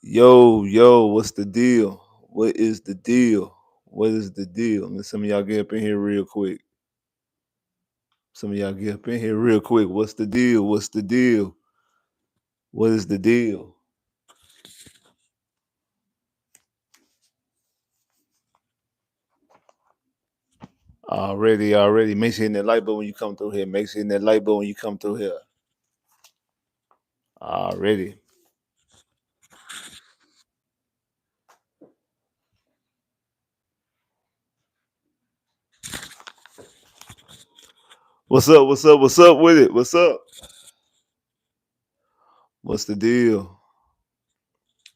Yo, what's the deal? What is the deal? What is the deal? Let some of y'all get up in here real quick. Some of y'all get up in here real quick. What's the deal? What's the deal? What is the deal? Already. Make sure you hit that light button when you come through here. Make sure you hit that light button when you come through here. Already. What's up? What's up? What's up with it? What's up? What's the deal?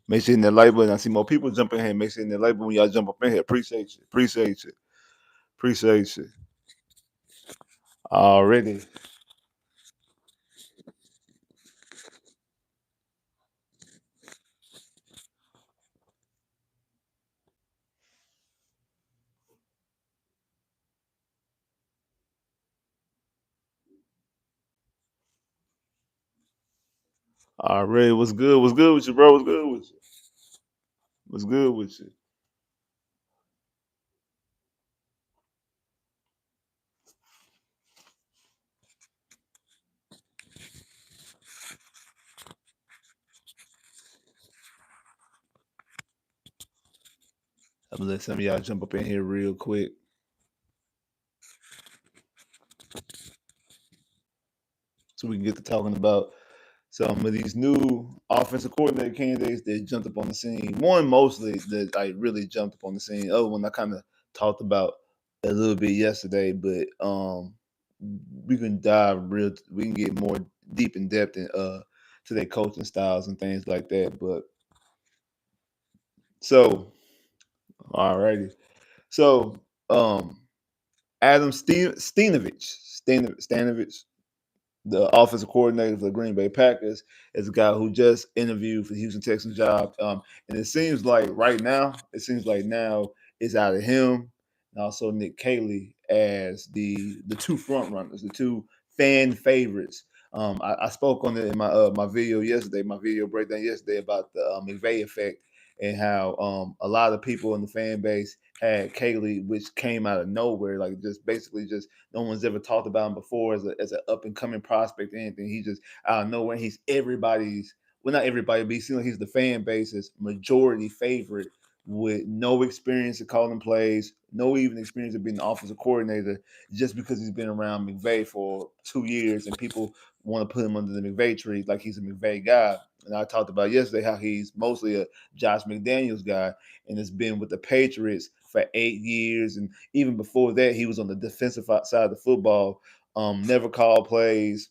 Make sure you hit that light button. I see more people jumping in here. Make sure you hit that light button when y'all jump up in here. Appreciate you. Appreciate you. Appreciate you. Already. Already. What's good? What's good with you, bro? What's good with you? What's good with you? I'm gonna let some of y'all jump up in here real quick so we can get to talking about some of these new offensive coordinator candidates that jumped up on the scene. One mostly that like really jumped up on the scene. Other one I kind of talked about a little bit yesterday, but we can we can get more deep in depth in to their coaching styles and things like that. But so alrighty. So Adam Stenavich, the offensive coordinator for the Green Bay Packers, is a guy who just interviewed for the Houston Texans job. And it seems like now it's out of him and also Nick Caley as the two front runners, the two fan favorites. I spoke on it in my video yesterday, my video breakdown yesterday about the McVay effect and how a lot of people in the fan base had Caley, which came out of nowhere, like just basically just no one's ever talked about him before as an up and coming prospect or anything. He just out of nowhere. He's everybody's, well, not everybody, but he seems like he's the fan base's majority favorite with no experience of calling plays, no even experience of being an offensive coordinator, just because he's been around McVay for 2 years and people want to put him under the McVay tree like he's a McVay guy. And I talked about yesterday how he's mostly a Josh McDaniels guy and has been with the Patriots for 8 years. And even before that, he was on the defensive side of the football, never called plays.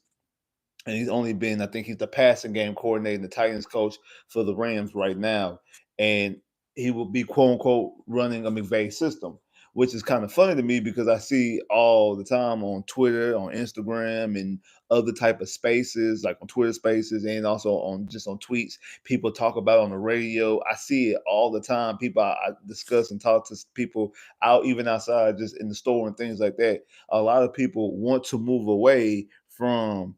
And he's only been, I think he's the passing game coordinator and the Titans coach for the Rams right now. And he will be quote unquote running a McVay system, which is kind of funny to me because I see all the time on Twitter, on Instagram, and other type of spaces, like on Twitter spaces and also on just on tweets, people talk about it on the radio. I see it all the time. People I discuss and talk to people out, even outside, just in the store and things like that. A lot of people want to move away from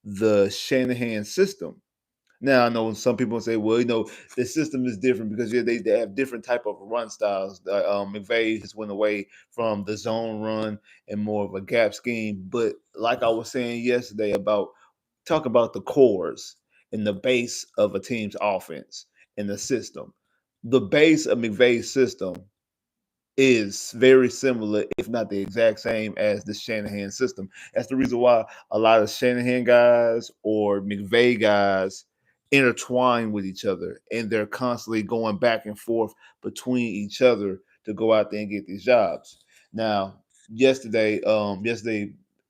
the Shanahan system. Now I know some people say, well, the system is different because yeah, they have different type of run styles. McVay has went away from the zone run and more of a gap scheme. But like I was saying yesterday about talk about the cores and the base of a team's offense and the system. The base of McVay's system is very similar, if not the exact same, as the Shanahan system. That's the reason why a lot of Shanahan guys or McVay guys intertwine with each other, and they're constantly going back and forth between each other to go out there and get these jobs. Now, yesterday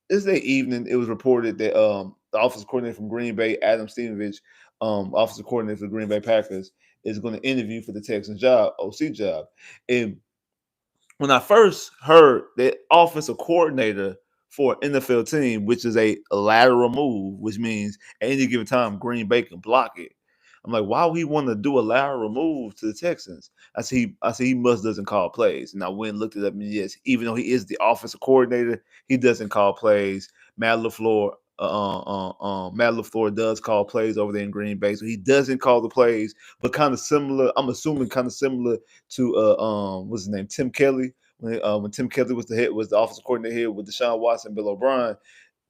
evening, it was reported that the offensive coordinator from Green Bay, Adam Stenavich, offensive coordinator for the Green Bay Packers, is going to interview for the Texans job, OC job, and when I first heard that offensive coordinator for an NFL team, which is a lateral move, which means at any given time Green Bay can block it. I'm like, why would he want to do a lateral move to the Texans? I see he must doesn't call plays. And I went and looked it up, and yes, even though he is the offensive coordinator, he doesn't call plays. Matt LaFleur Matt LaFleur does call plays over there in Green Bay, so he doesn't call the plays, but kind of similar. I'm assuming kind of similar to what's his name, Tim Kelly. When Tim Kelly was the offensive coordinator here with Deshaun Watson, Bill O'Brien.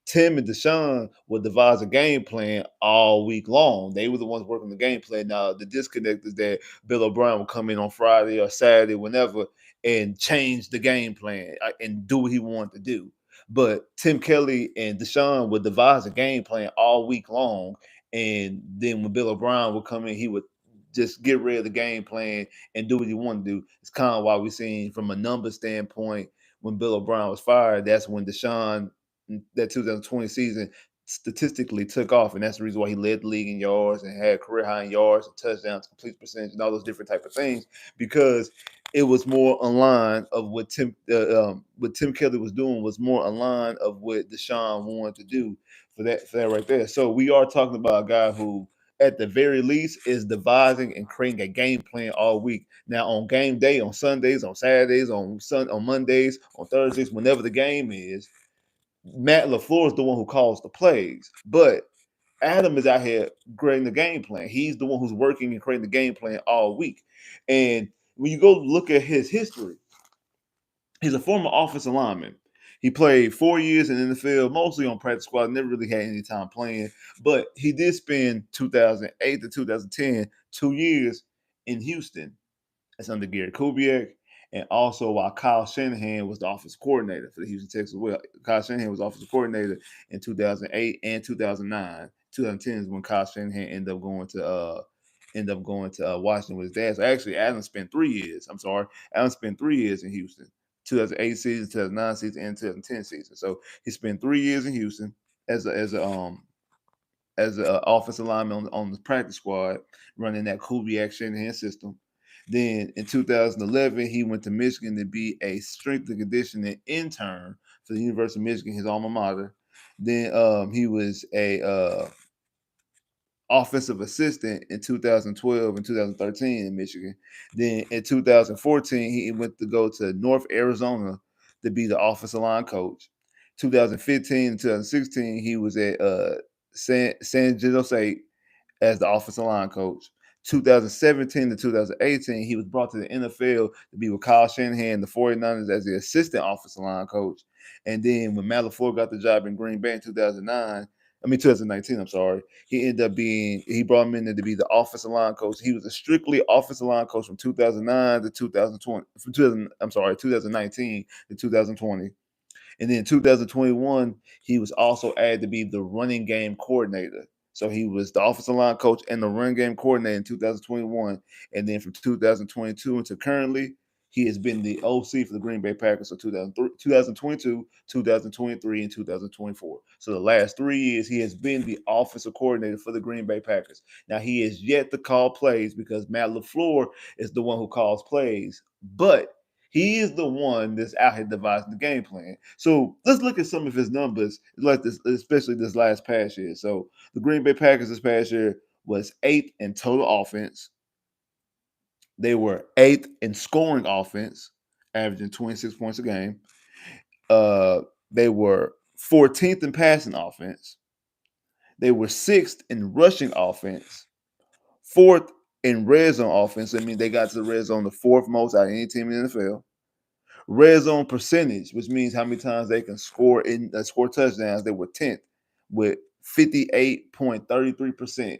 Tim and Deshaun would devise a game plan all week long. They were the ones working the game plan. Now, the disconnect is that Bill O'Brien would come in on Friday or Saturday, whenever, and change the game plan and do what he wanted to do. But Tim Kelly and Deshaun would devise a game plan all week long. And then when Bill O'Brien would come in, he would just get rid of the game plan and do what he wanted to do. It's kind of why we're seeing from a number standpoint when Bill O'Brien was fired, that's when Deshaun that 2020 season statistically took off, and that's the reason why he led the league in yards and had career high in yards and touchdowns, complete percentage, and all those different type of things, because it was more aligned of what Tim Kelly was doing was more aligned of what Deshaun wanted to do for that right there. So we are talking about a guy who, at the very least, is devising and creating a game plan all week. Now, on game day, on Sundays, on Saturdays, on Mondays, on Thursdays, whenever the game is, Matt LaFleur is the one who calls the plays, but Adam is out here creating the game plan. He's the one who's working and creating the game plan all week. And when you go look at his history, he's a former offensive lineman. He played 4 years in the NFL, mostly on practice squad, never really had any time playing, but he did spend 2008 to 2010, 2 years in Houston. That's under Gary Kubiak. And also while Kyle Shanahan was the offensive coordinator for the Houston Texans. Well, Kyle Shanahan was offensive coordinator in 2008 and 2009. 2010 is when Kyle Shanahan ended up going to Washington with his dad. So actually, Adam spent 3 years. I'm sorry, Adam spent 3 years in Houston. 2008 season, 2009 season, and 2010 season. So he spent 3 years in Houston as an offensive lineman on the practice squad, running that Kubiak Shanahan system. Then in 2011, he went to Michigan to be a strength and conditioning intern for the University of Michigan, his alma mater. Then he was a offensive assistant in 2012 and 2013 in Michigan. Then in 2014, he went to go to North Arizona to be the offensive line coach. 2015 and 2016, he was at San Jose as the offensive line coach. 2017 to 2018, he was brought to the NFL to be with Kyle Shanahan, the 49ers, as the assistant offensive line coach. And then when Matt LaFleur got the job in Green Bay in 2019, I'm sorry, he brought him in there to be the offensive line coach. He was a strictly offensive line coach from 2009 to 2020, 2019 to 2020. And then in 2021, he was also added to be the running game coordinator. So he was the offensive line coach and the run game coordinator in 2021. And then from 2022 until currently, he has been the OC for the Green Bay Packers. So 2022, 2023, and 2024. So the last 3 years, he has been the offensive coordinator for the Green Bay Packers. Now, he is yet to call plays because Matt LaFleur is the one who calls plays. But he is the one that's out here devising the game plan. So let's look at some of his numbers, like this, especially this last past year. So the Green Bay Packers this past year was eighth in total offense. They were eighth in scoring offense, averaging 26 points a game. They were 14th in passing offense. They were sixth in rushing offense, fourth in red zone offense. I mean, they got to the red zone the fourth most out of any team in the NFL. Red zone percentage, which means how many times they can score touchdowns, they were 10th with 58.33%.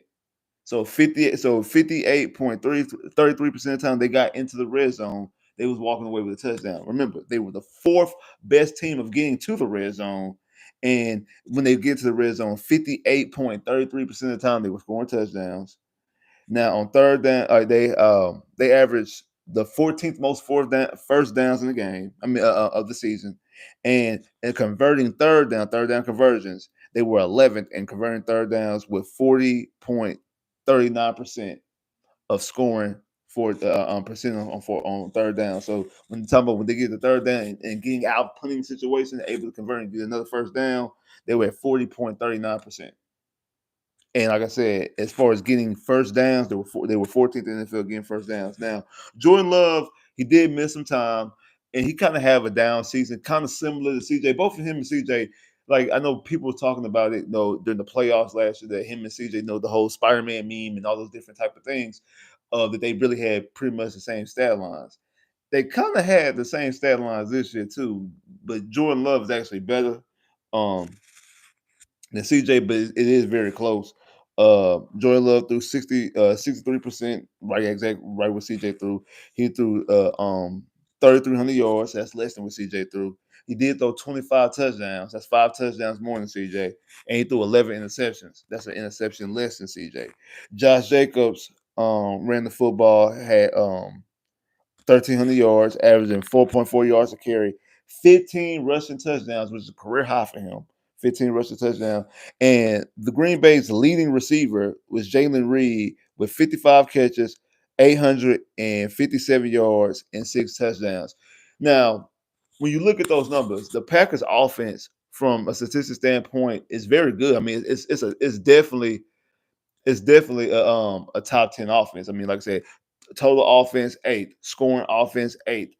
So 58.33% of the time they got into the red zone, they was walking away with a touchdown. Remember, they were the fourth best team of getting to the red zone. And when they get to the red zone, 58.33% of the time they were scoring touchdowns. Now on third down, they averaged the 14th most first downs in the game. Of the season, and in converting third down conversions, they were 11th in converting third downs with 40.39% of scoring for percent on third down. So when you talk about when they get the third down and getting out punting situation, able to convert and get another first down, they were at 40.39%. And like I said, as far as getting first downs, they were 14th in the NFL getting first downs. Now, Jordan Love, he did miss some time, and he kind of have a down season, kind of similar to CJ. Both of him and CJ, like I know people were talking about it, during the playoffs last year that him and CJ, the whole Spider-Man meme and all those different type of things, that they really had pretty much the same stat lines. They kind of had the same stat lines this year too, but Jordan Love is actually better. Um, than CJ, but it is very close. Jordan Love threw 63%, right what CJ threw. He threw 3,300 yards. That's less than what CJ threw. He did throw 25 touchdowns. That's 5 touchdowns more than CJ. And he threw 11 interceptions. That's an interception less than CJ. Josh Jacobs ran the football, had 1,300 yards, averaging 4.4 yards a carry, 15 rushing touchdowns, which is a career high for him. 15 rushing touchdowns. And the Green Bay's leading receiver was Jalen Reed with 55 catches, 857 yards, and 6 touchdowns. Now, when you look at those numbers, the Packers offense from a statistic standpoint is very good. I mean, it's definitely a top 10 offense. I mean, like I said, total offense 8, scoring offense 8,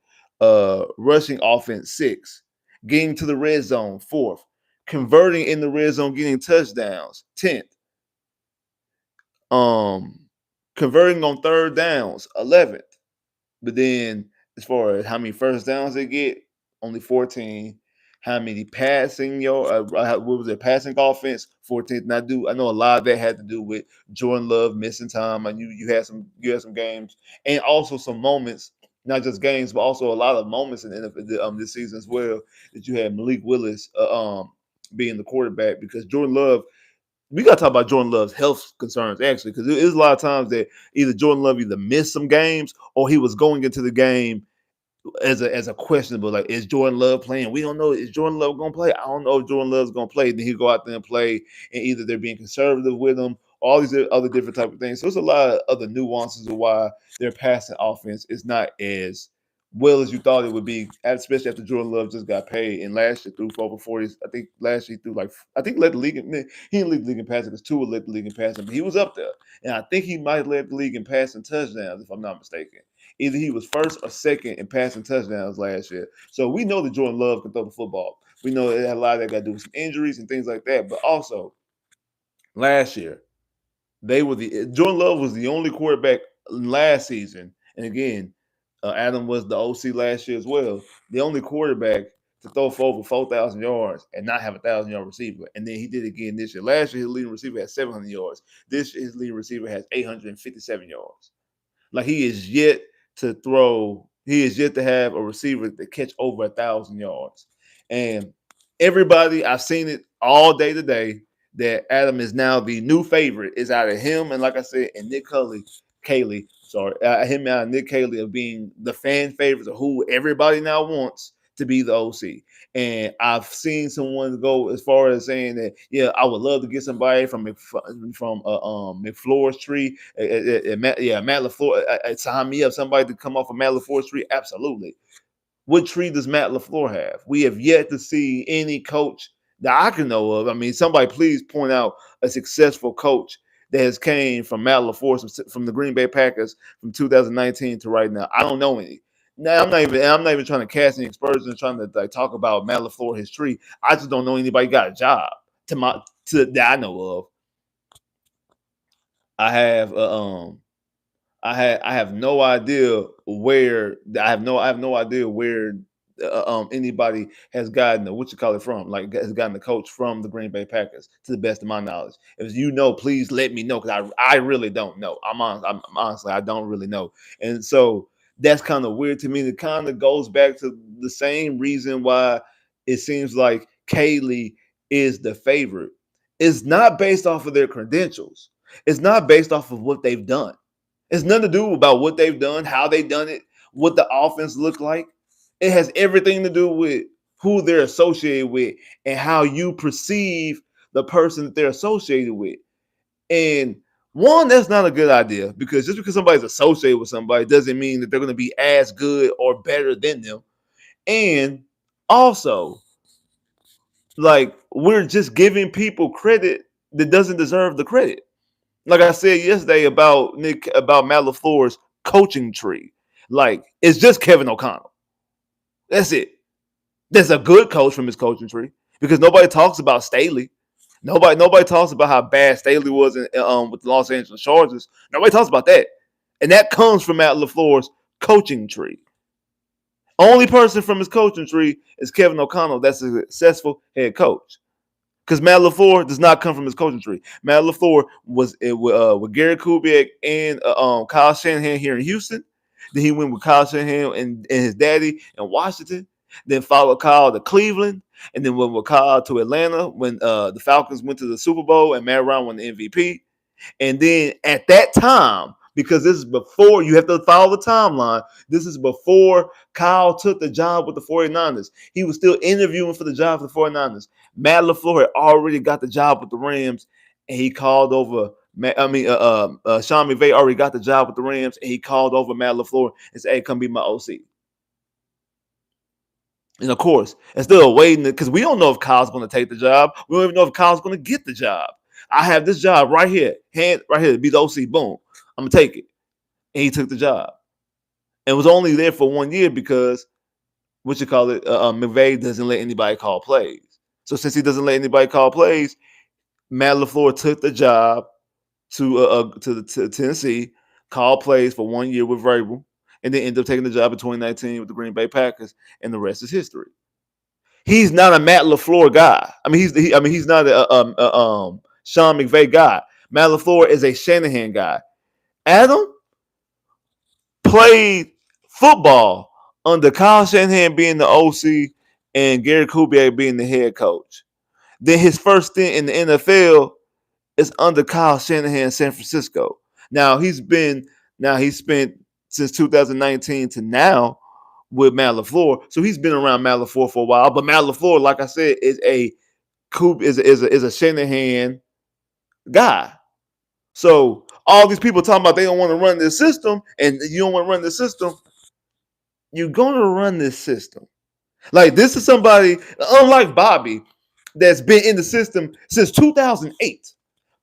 rushing offense 6, getting to the red zone 4th, converting in the red zone, getting touchdowns 10th, um, converting on third downs 11th. But then, as far as how many first downs they get, only 14. How many passing what was it? Passing offense 14th. And I know a lot of that had to do with Jordan Love missing time. I knew you had some games and also some moments, not just games, but also a lot of moments in the NFL, this season as well, that you had Malik Willis being the quarterback, because Jordan Love, we got to talk about Jordan Love's health concerns actually, because there's a lot of times that either Jordan Love either missed some games or he was going into the game as a questionable. Like, is Jordan Love playing? We don't know. Is Jordan Love gonna play? I don't know if Jordan Love's gonna play. Then he'll go out there and play, and either they're being conservative with him, all these other different type of things. So there's a lot of other nuances of why their passing offense is not as well as you thought it would be, especially after Jordan Love just got paid. And last year threw for over 40. I think last year he threw I think led the league he didn't lead the league in passing because Tua led the league in passing, but he was up there. And I think he might have led the league in passing touchdowns, if I'm not mistaken. Either he was first or second in passing touchdowns last year. So we know that Jordan Love can throw the football. We know it had a lot of that got to do with some injuries and things like that. But also, last year, Jordan Love was the only quarterback last season. And again, Adam was the OC last year as well. The only quarterback to throw for over 4,000 yards and not have a 1,000-yard receiver. And then he did it again this year. Last year, his leading receiver had 700 yards. This year, his leading receiver has 857 yards. Like, he is yet to have a receiver that catch over 1,000 yards. And everybody, I've seen it all day today, that Adam is now the new favorite. Is out of him and, like I said, and him and Nick Caley of being the fan favorites of who everybody now wants to be the OC. And I've seen someone go as far as saying that, yeah, I would love to get somebody from McFloor's tree. Matt LaFleur, sign me up. Somebody to come off of Matt LaFleur's tree. Absolutely. What tree does Matt LaFleur have? We have yet to see any coach that I can know of. I mean, somebody please point out a successful coach that has came from Matt LaFleur, from the Green Bay Packers from 2019 to right now. I don't know any. Now I'm not even trying to cast any aspersions, trying to talk about Matt LaFleur, his tree. I just don't know anybody got a job that I know of. I have I have no idea where I have no idea where anybody has gotten what you call it from, like has gotten the coach from the Green Bay Packers, to the best of my knowledge. If you know, please let me know, because I really don't know. I'm honestly, I don't really know, and so that's kind of weird to me. It kind of goes back to the same reason why it seems like Kaylee is the favorite. It's not based off of their credentials. It's not based off of what they've done. It's nothing to do about what they've done, how they've done it, what the offense looked like. It has everything to do with who they're associated with and how you perceive the person that they're associated with. And one, that's not a good idea, because just because somebody's associated with somebody doesn't mean that they're going to be as good or better than them. And also, like, we're just giving people credit that doesn't deserve the credit. Like I said yesterday about Matt LaFleur's coaching tree. Like, it's just Kevin O'Connell. That's it. There's a good coach from his coaching tree. because nobody talks about Staley. Nobody talks about how bad Staley was with the Los Angeles Chargers. Nobody talks about that, and that comes from Matt LaFleur's coaching tree. Only person from his coaching tree is Kevin O'Connell. That's a successful head coach. Because Matt LaFleur does not come from his coaching tree. Matt LaFleur was with Gary Kubiak and Kyle Shanahan here in Houston. Then he went with Kyle Shanahan and his daddy in Washington. Then followed Kyle to Cleveland. And then went with Kyle to Atlanta when the Falcons went to the Super Bowl and Matt Ryan won the MVP. And then at that time, because this is before, you have to follow the timeline. This is before Kyle took the job with the 49ers. He was still interviewing for the job for the 49ers. Matt LaFleur had already got the job with the Rams, and he called over. Sean McVay already got the job with the Rams, and he called over Matt LaFleur and said, "Hey, come be my OC." And of course, instead of waiting, because we don't know if Kyle's going to take the job, we don't even know if Kyle's going to get the job. I have this job right here, hand right here to be the OC. Boom, I'm gonna take it. And he took the job, and was only there for 1 year because McVay doesn't let anybody call plays. So since he doesn't let anybody call plays, Matt LaFleur took the job to Tennessee, called plays for 1 year with Vrabel, and then ended up taking the job in 2019 with the Green Bay Packers, and the rest is history. He's not a Matt LaFleur guy. He's not a Sean McVay guy. Matt LaFleur is a Shanahan guy. Adam played football under Kyle Shanahan being the OC and Gary Kubiak being the head coach. Then his first stint in the NFL is under Kyle Shanahan in San Francisco. Now he's spent since 2019 to now with Matt LaFleur, so he's been around Matt LaFleur for a while. But Matt LaFleur, like I said, is a Shanahan guy. So all these people talking about they don't want to run this system, and you don't want to run this system. You're going to run this system. Like, this is somebody, unlike Bobby, that's been in the system since 2008,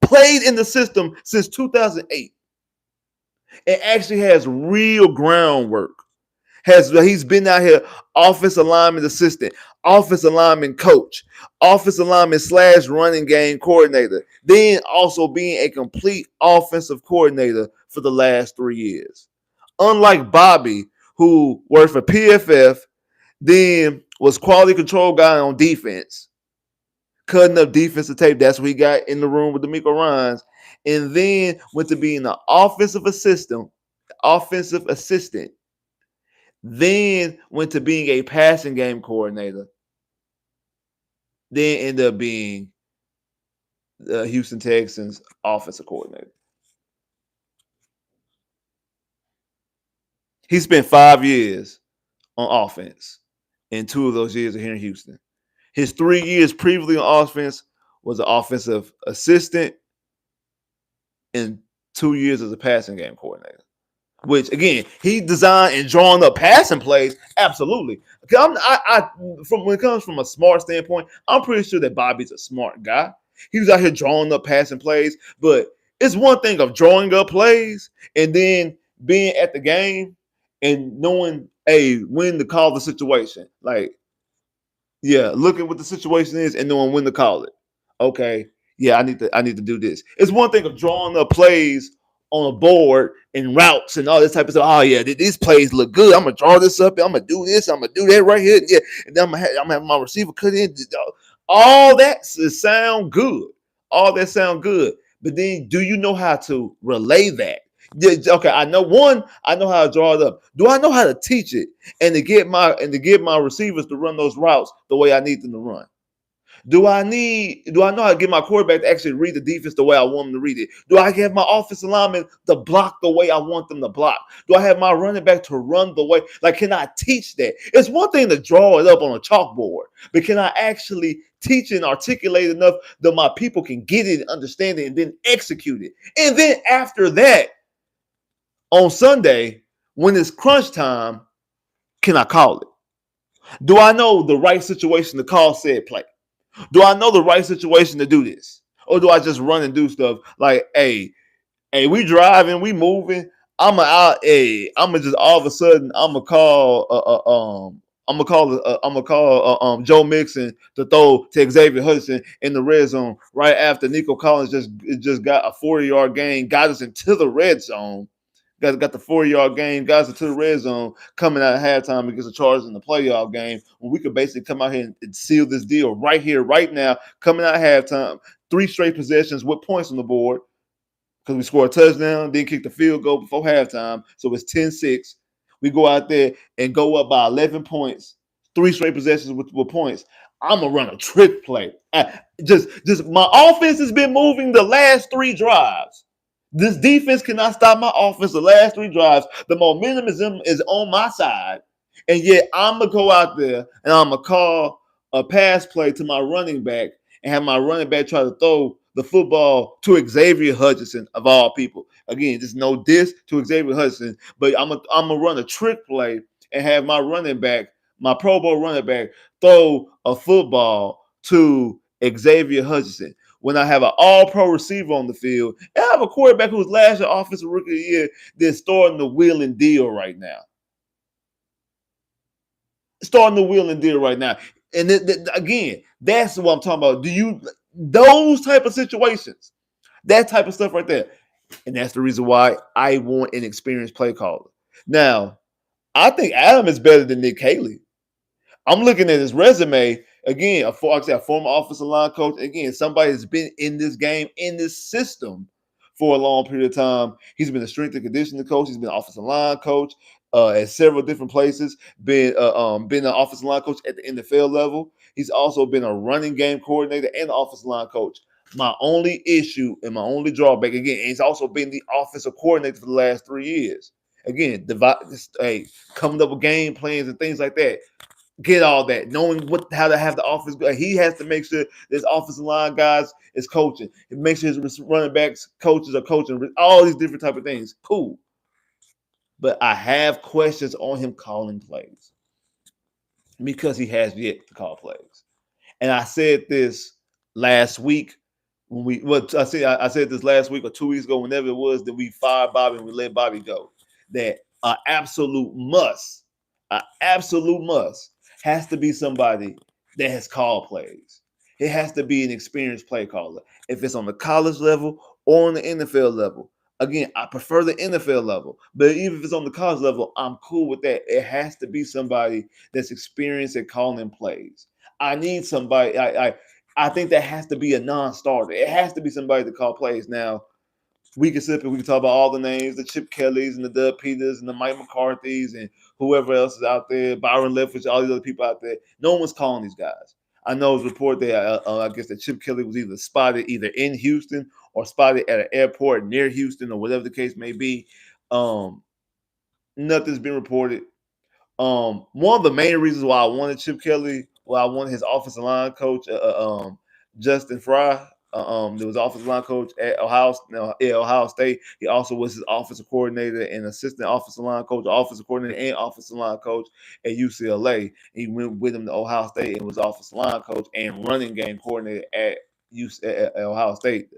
played in the system since 2008, and actually has real groundwork. He's been out here, offensive alignment assistant, offensive alignment coach, offensive alignment / running game coordinator, then also being a complete offensive coordinator for the last 3 years. Unlike Bobby, who worked for PFF, then was quality control guy on defense, cutting up defensive tape. That's what he got in the room with DeMeco Ryans, and then went to being an offensive assistant, then went to being a passing game coordinator, then ended up being the Houston Texans offensive coordinator. He spent 5 years on offense, and 2 of those years are here in Houston. His 3 years previously on offense was an offensive assistant and 2 years as a passing game coordinator. Which, again, he designed and drawn up passing plays. Absolutely. From when it comes from a smart standpoint, I'm pretty sure that Bobby's a smart guy. He was out here drawing up passing plays, but it's one thing of drawing up plays and then being at the game and knowing, hey, when to call the situation. Like, yeah, looking what the situation is and knowing when to call it. Okay, yeah, I need to do this. It's one thing of drawing up plays on a board and routes and all this type of stuff. Oh yeah, these plays look good. I'm gonna draw this up. I'm gonna do this. I'm gonna do that right here. Yeah, and then I'm gonna have my receiver cut in. All that sound good. All that sound good. But then, do you know how to relay that? Okay, I know how to draw it up. Do I know how to teach it and to get my receivers to run those routes the way I need them to run? Do I know how to get my quarterback to actually read the defense the way I want them to read it? Do I have my offensive lineman to block the way I want them to block? Do I have my running back to run the way? Like, can I teach that? It's one thing to draw it up on a chalkboard, but can I actually teach and articulate enough that my people can get it, understand it, and then execute it? And then after that, on Sunday, when it's crunch time, can I call it? Do I know the right situation to call said play? Do I know the right situation to do this? Or do I just run and do stuff like, hey, we driving, we moving. I'ma just all of a sudden I'ma call Joe Mixon to throw to Xavier Hudson in the red zone right after Nico Collins just got a 40-yard gain, got us into the red zone. Got the 4-yard game, guys into the red zone coming out of halftime against the Chargers in the playoff game. When we could basically come out here and seal this deal right here, right now, coming out of halftime, 3 straight possessions with points on the board because we scored a touchdown, then kick the field goal before halftime. So it's 10-6. We go out there and go up by 11 points, 3 straight possessions with points. I'm gonna run a trick play. Just my offense has been moving the last 3 drives. This defense cannot stop my offense the last 3 drives. The momentum is on my side. And yet I'm going to go out there and I'm going to call a pass play to my running back and have my running back try to throw the football to Xavier Hutchinson, of all people. Again, just no diss to Xavier Hutchinson, but I'm going to run a trick play and have my running back, my Pro Bowl running back, throw a football to Xavier Hutchinson. When I have an all-pro receiver on the field, and I have a quarterback who was last year offensive rookie of the year, that's starting the wheel and deal right now. And again, that's what I'm talking about. Those type of situations, that type of stuff right there. And that's the reason why I want an experienced play caller. Now, I think Adam is better than Nick Haley. I'm looking at his resume. Again, a former offensive line coach. Again, somebody that's been in this game, in this system for a long period of time. He's been a strength and conditioning coach. He's been an offensive line coach at several different places. Been an offensive line coach at the NFL level. He's also been a running game coordinator and an offensive line coach. My only issue and my only drawback, again, he's also been the offensive coordinator for the last 3 years. Again, coming up with game plans and things like that. Get all that, knowing how to have the offense go. He has to make sure this offensive line guys is coaching. Make sure his running backs coaches are coaching. All these different type of things. Cool. But I have questions on him calling plays because he has yet to call plays. And I said this last week I said this last week or 2 weeks ago, whenever it was that we fired Bobby and we let Bobby go. That an absolute must has to be somebody that has called plays. It has to be an experienced play caller. If it's on the college level or on the NFL level. Again, I prefer the NFL level, but even if it's on the college level, I'm cool with that. It has to be somebody that's experienced at calling plays. I need somebody. I think that has to be a non-starter. It has to be somebody to call plays. Now, we can talk about all the names, the Chip Kellys and the Doug Peters and the Mike McCarthys and whoever else is out there, Byron Leftwich, all these other people out there. No one's calling these guys. I know it was reported that I guess that Chip Kelly was either spotted either in Houston or spotted at an airport near Houston or whatever the case may be. Nothing's been reported. One of the main reasons why I wanted Chip Kelly, why I wanted his offensive line coach, Justin Fry, there was offensive line coach at Ohio State. He also was his offensive coordinator and assistant offensive line coach, offensive coordinator and offensive line coach at UCLA. He went with him to Ohio State and was offensive line coach and running game coordinator at Ohio State.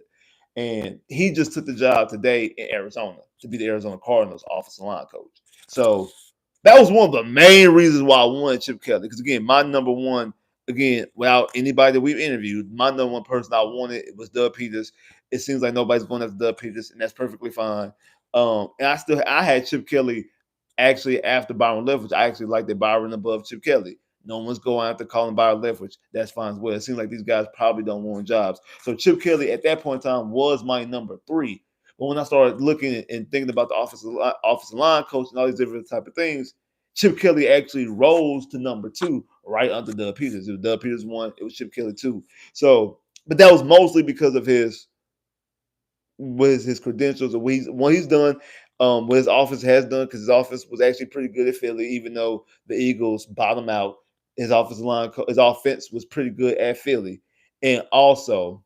And he just took the job today in Arizona to be the Arizona Cardinals offensive line coach. So that was one of the main reasons why I wanted Chip Kelly. Because again, my number one, without anybody that we've interviewed, my number one person I wanted was Doug Peters. It seems like nobody's going after Doug Peters, and that's perfectly fine. And I had Chip Kelly actually after Byron Leftwich. I actually liked that Byron above Chip Kelly. No one's going after calling Byron Leftwich. That's fine as well. It seems like these guys probably don't want jobs. So Chip Kelly at that point in time was my number 3. But when I started looking and thinking about the offensive line coach and all these different type of things, Chip Kelly actually rose to number 2 right under Doug Peters. If Doug Peters 1, it was Chip Kelly 2. So, but that was mostly because of his credentials and what he's done, what his office has done, because his office was actually pretty good at Philly, even though the Eagles bottomed out. His offensive line, his offense was pretty good at Philly, and also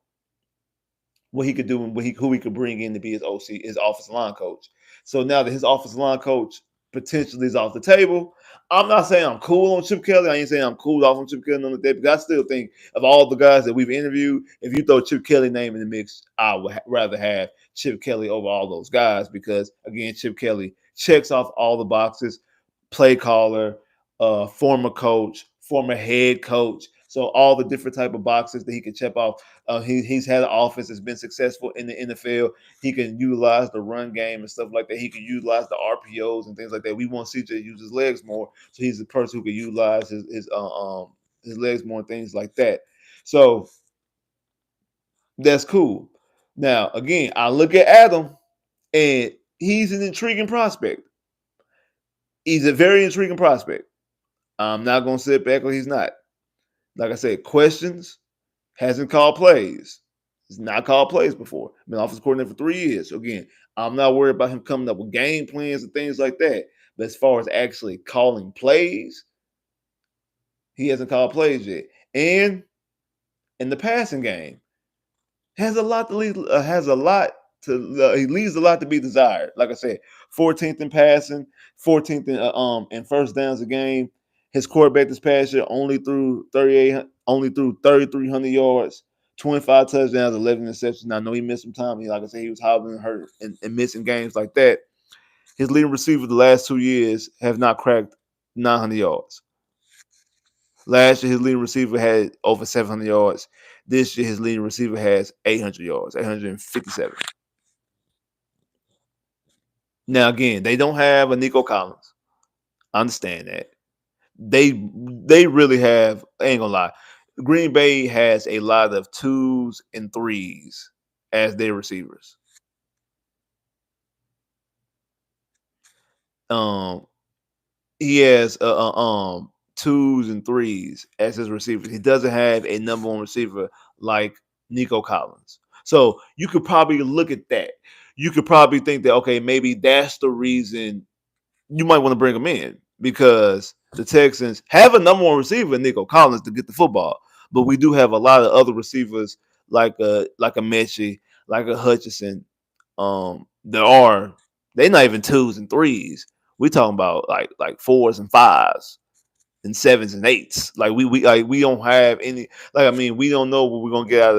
what he could do and who he could bring in to be his OC, his offensive line coach. So now that his offensive line coach potentially is off the table, I'm not saying I'm cool on Chip Kelly. I ain't saying I'm cool off on Chip Kelly on the day, because I still think of all the guys that we've interviewed, if you throw Chip Kelly name in the mix, I would rather have Chip Kelly over all those guys because, again, Chip Kelly checks off all the boxes, play caller, former coach, former head coach. So all the different type of boxes that he can check off. He's had an offense that's been successful in the NFL. He can utilize the run game and stuff like that. He can utilize the RPOs and things like that. We want CJ to use his legs more, so he's the person who can utilize his legs more and things like that. So that's cool. Now, again, I look at Adam, and he's an intriguing prospect. He's a very intriguing prospect. I'm not going to sit back like he's not. Like I said, questions, hasn't called plays. He's not called plays before. Been offensive coordinator for 3 years. So again, I'm not worried about him coming up with game plans and things like that. But as far as actually calling plays, he hasn't called plays yet. And in the passing game, has a lot to lead, has a lot to he leaves a lot to be desired. Like I said, 14th in passing, 14th in first downs a game. His quarterback this past year only threw 3,300 yards, 25 touchdowns, 11 interceptions. I know he missed some time. Like I said, he was hobbling, hurt, and missing games like that. His leading receiver the last 2 years have not cracked 900 yards. Last year, his leading receiver had over 700 yards. This year, his leading receiver has 800 yards, 857. Now, again, they don't have a Nico Collins. I understand that. They really have, I ain't gonna lie. Green Bay has a lot of twos and threes as their receivers. Um, he has twos and threes as his receivers. He doesn't have a number one receiver like Nico Collins. So you could probably look at that. You could probably think that, okay, maybe that's the reason you might want to bring him in, because the Texans have a number one receiver, Nico Collins, to get the football. But we do have a lot of other receivers like a Mechie, like a Hutchinson. They're not even twos and threes. We talking about like fours and fives and sevens and eights. We don't have any. Like, I mean, we don't know what we're gonna get out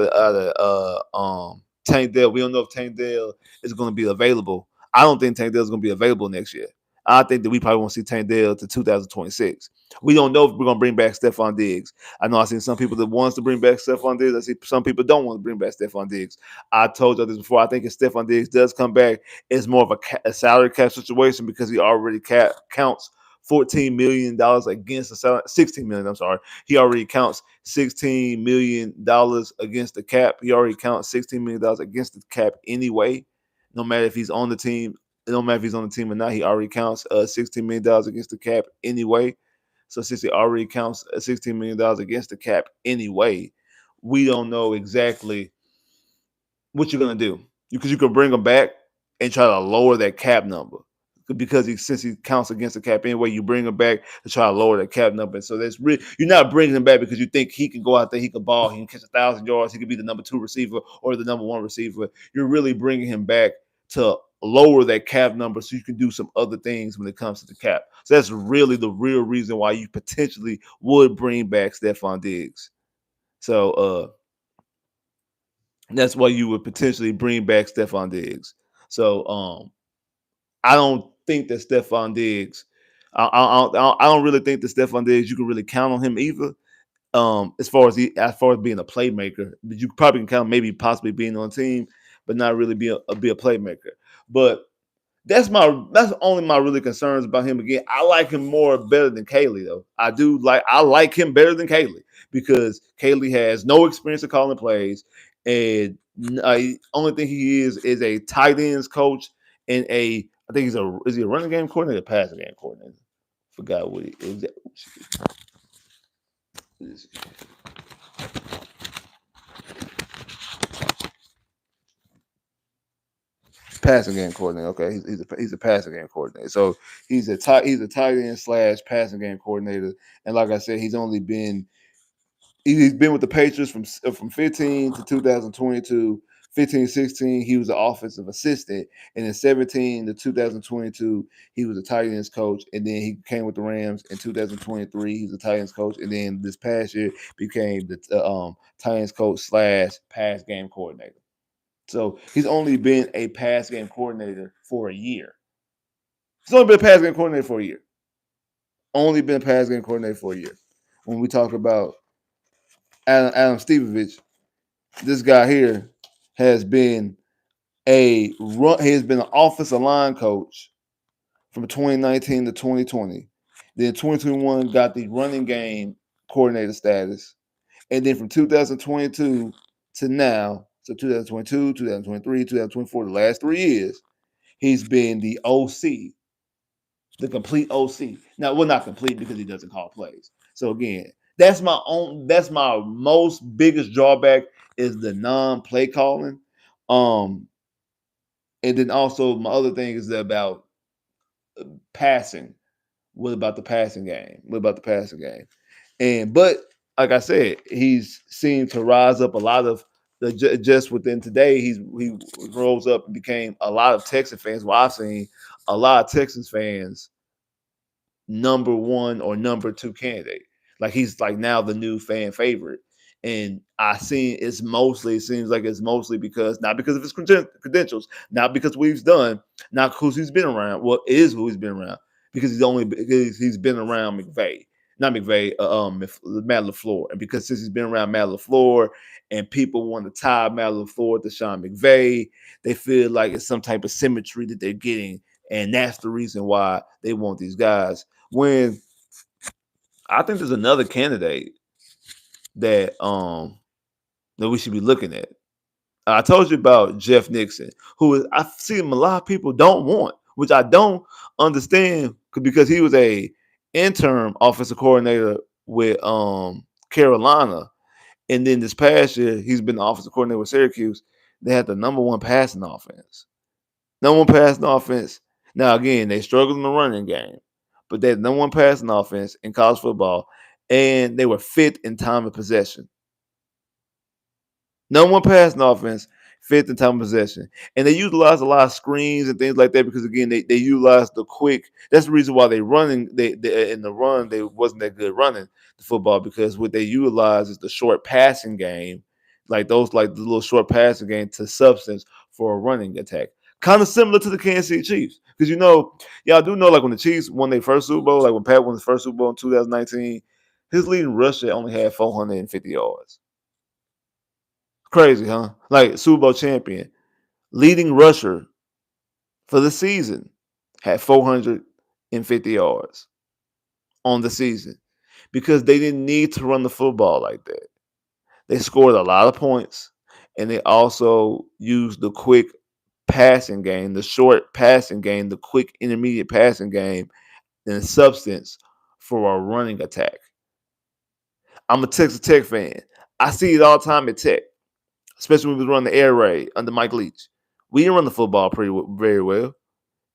of Tank Dell. We don't know if Tank Dell is gonna be available. I don't think Tank Dell is gonna be available next year. I think that we probably won't see Tank Dell to 2026. We don't know if we're gonna bring back Stephon Diggs. I know I've seen some people that wants to bring back Stephon Diggs. I see some people don't want to bring back Stephon Diggs. I told you this before. I think if Stephon Diggs does come back, it's more of a salary cap situation, because he already counts $14 million against the salary. 16 million. I'm sorry. He already counts $16 million against the cap. He already counts $16 million against the cap anyway. No matter if he's on the team, no matter if he's on the team or not, he already counts $16 million against the cap anyway. So since he already counts $16 million against the cap anyway, we don't know exactly what you're gonna do, because you can bring him back and try to lower that cap number, because since he counts against the cap anyway, you bring him back to try to lower the cap number. So that's really, you're not bringing him back because you think he can go out there, he can ball, he can catch 1,000 yards, he could be the number two receiver or the number one receiver. You're really bringing him back to lower that cap number so you can do some other things when it comes to the cap. So that's really the real reason why you potentially would bring back Stephon Diggs. So that's why you would potentially bring back Stephon Diggs. So I don't think that Stephon Diggs. I don't really think that Stephon Diggs, you can really count on him either. As far as being a playmaker, but you probably can count maybe possibly being on a team, but not really be a playmaker. But that's only my really concerns about him. Again, I like him better than Kaylee, though. I like him better than Kaylee, because Kaylee has no experience of calling plays, and only thing he is a tight ends coach and I think is he a running game coordinator, passing game coordinator? Forgot what he is. Passing game coordinator. Okay, he's a passing game coordinator. So he's a tight end slash passing game coordinator. And like I said, he's been with the Patriots from 15 to 2022. 15, 16, he was an offensive assistant. And in 17 to 2022, he was a tight ends coach. And then he came with the Rams in 2023. He was a tight ends coach. And then this past year became the tight ends coach slash pass game coordinator. So he's only been a pass game coordinator for a year. He's only been a pass game coordinator for a year. only been a pass game coordinator for a year. When we talk about Adam Stenavich, this guy here has been he has been an offensive line coach from 2019 to 2020. Then 2021 got the running game coordinator status. And then from 2022 to now, so 2022, 2023, 2024, the last 3 years, he's been the OC, the complete OC. Now, well, not complete because he doesn't call plays. So again, that's my most biggest drawback is the non-play calling. Um, and then also my other thing is about passing. What about the passing game? What about the passing game? But like I said, he's seemed to rise up a lot of the just within today. He rose up and became a lot of Texan fans. Well, I've seen a lot of Texans fans number one or number two candidate. Like he's like now the new fan favorite. And I seen it seems like it's mostly because not because of his credentials, not because what he's done, not because he's been around. Well, it is who he's been around because he's been around McVay, not McVay, Matt LaFleur, and because since he's been around Matt LaFleur, and people want to tie Matt LaFleur to Sean McVay, they feel like it's some type of symmetry that they're getting, and that's the reason why they want these guys. When I think there's another candidate that that we should be looking at. I told you about Jeff Nixon, who is I see him a lot of people don't want, which I don't understand because he was a interim offensive coordinator with Carolina, and then this past year he's been the offensive coordinator with Syracuse. They had the number one passing offense. Number one passing offense. Now again, they struggled in the running game, but they had number one passing offense in college football, and they were fifth in time of possession. No one passing offense, fifth in time of possession. And they utilize a lot of screens and things like that because again, they utilize the quick. That's the reason why they in the run, they wasn't that good running the football because what they utilize is the short passing game, like the little short passing game to substance for a running attack. Kind of similar to the Kansas City Chiefs. Because y'all do know like when the Chiefs won their first Super Bowl, like when Pat won his first Super Bowl in 2019, his leading rusher only had 450 yards. Crazy, huh? Like Super Bowl champion, leading rusher for the season had 450 yards on the season because they didn't need to run the football like that. They scored a lot of points and they also used the quick passing game, the short passing game, the quick intermediate passing game and substance for a running attack. I'm a Texas Tech fan. I see it all the time at Tech, especially when we was running the air raid under Mike Leach. We didn't run the football very well.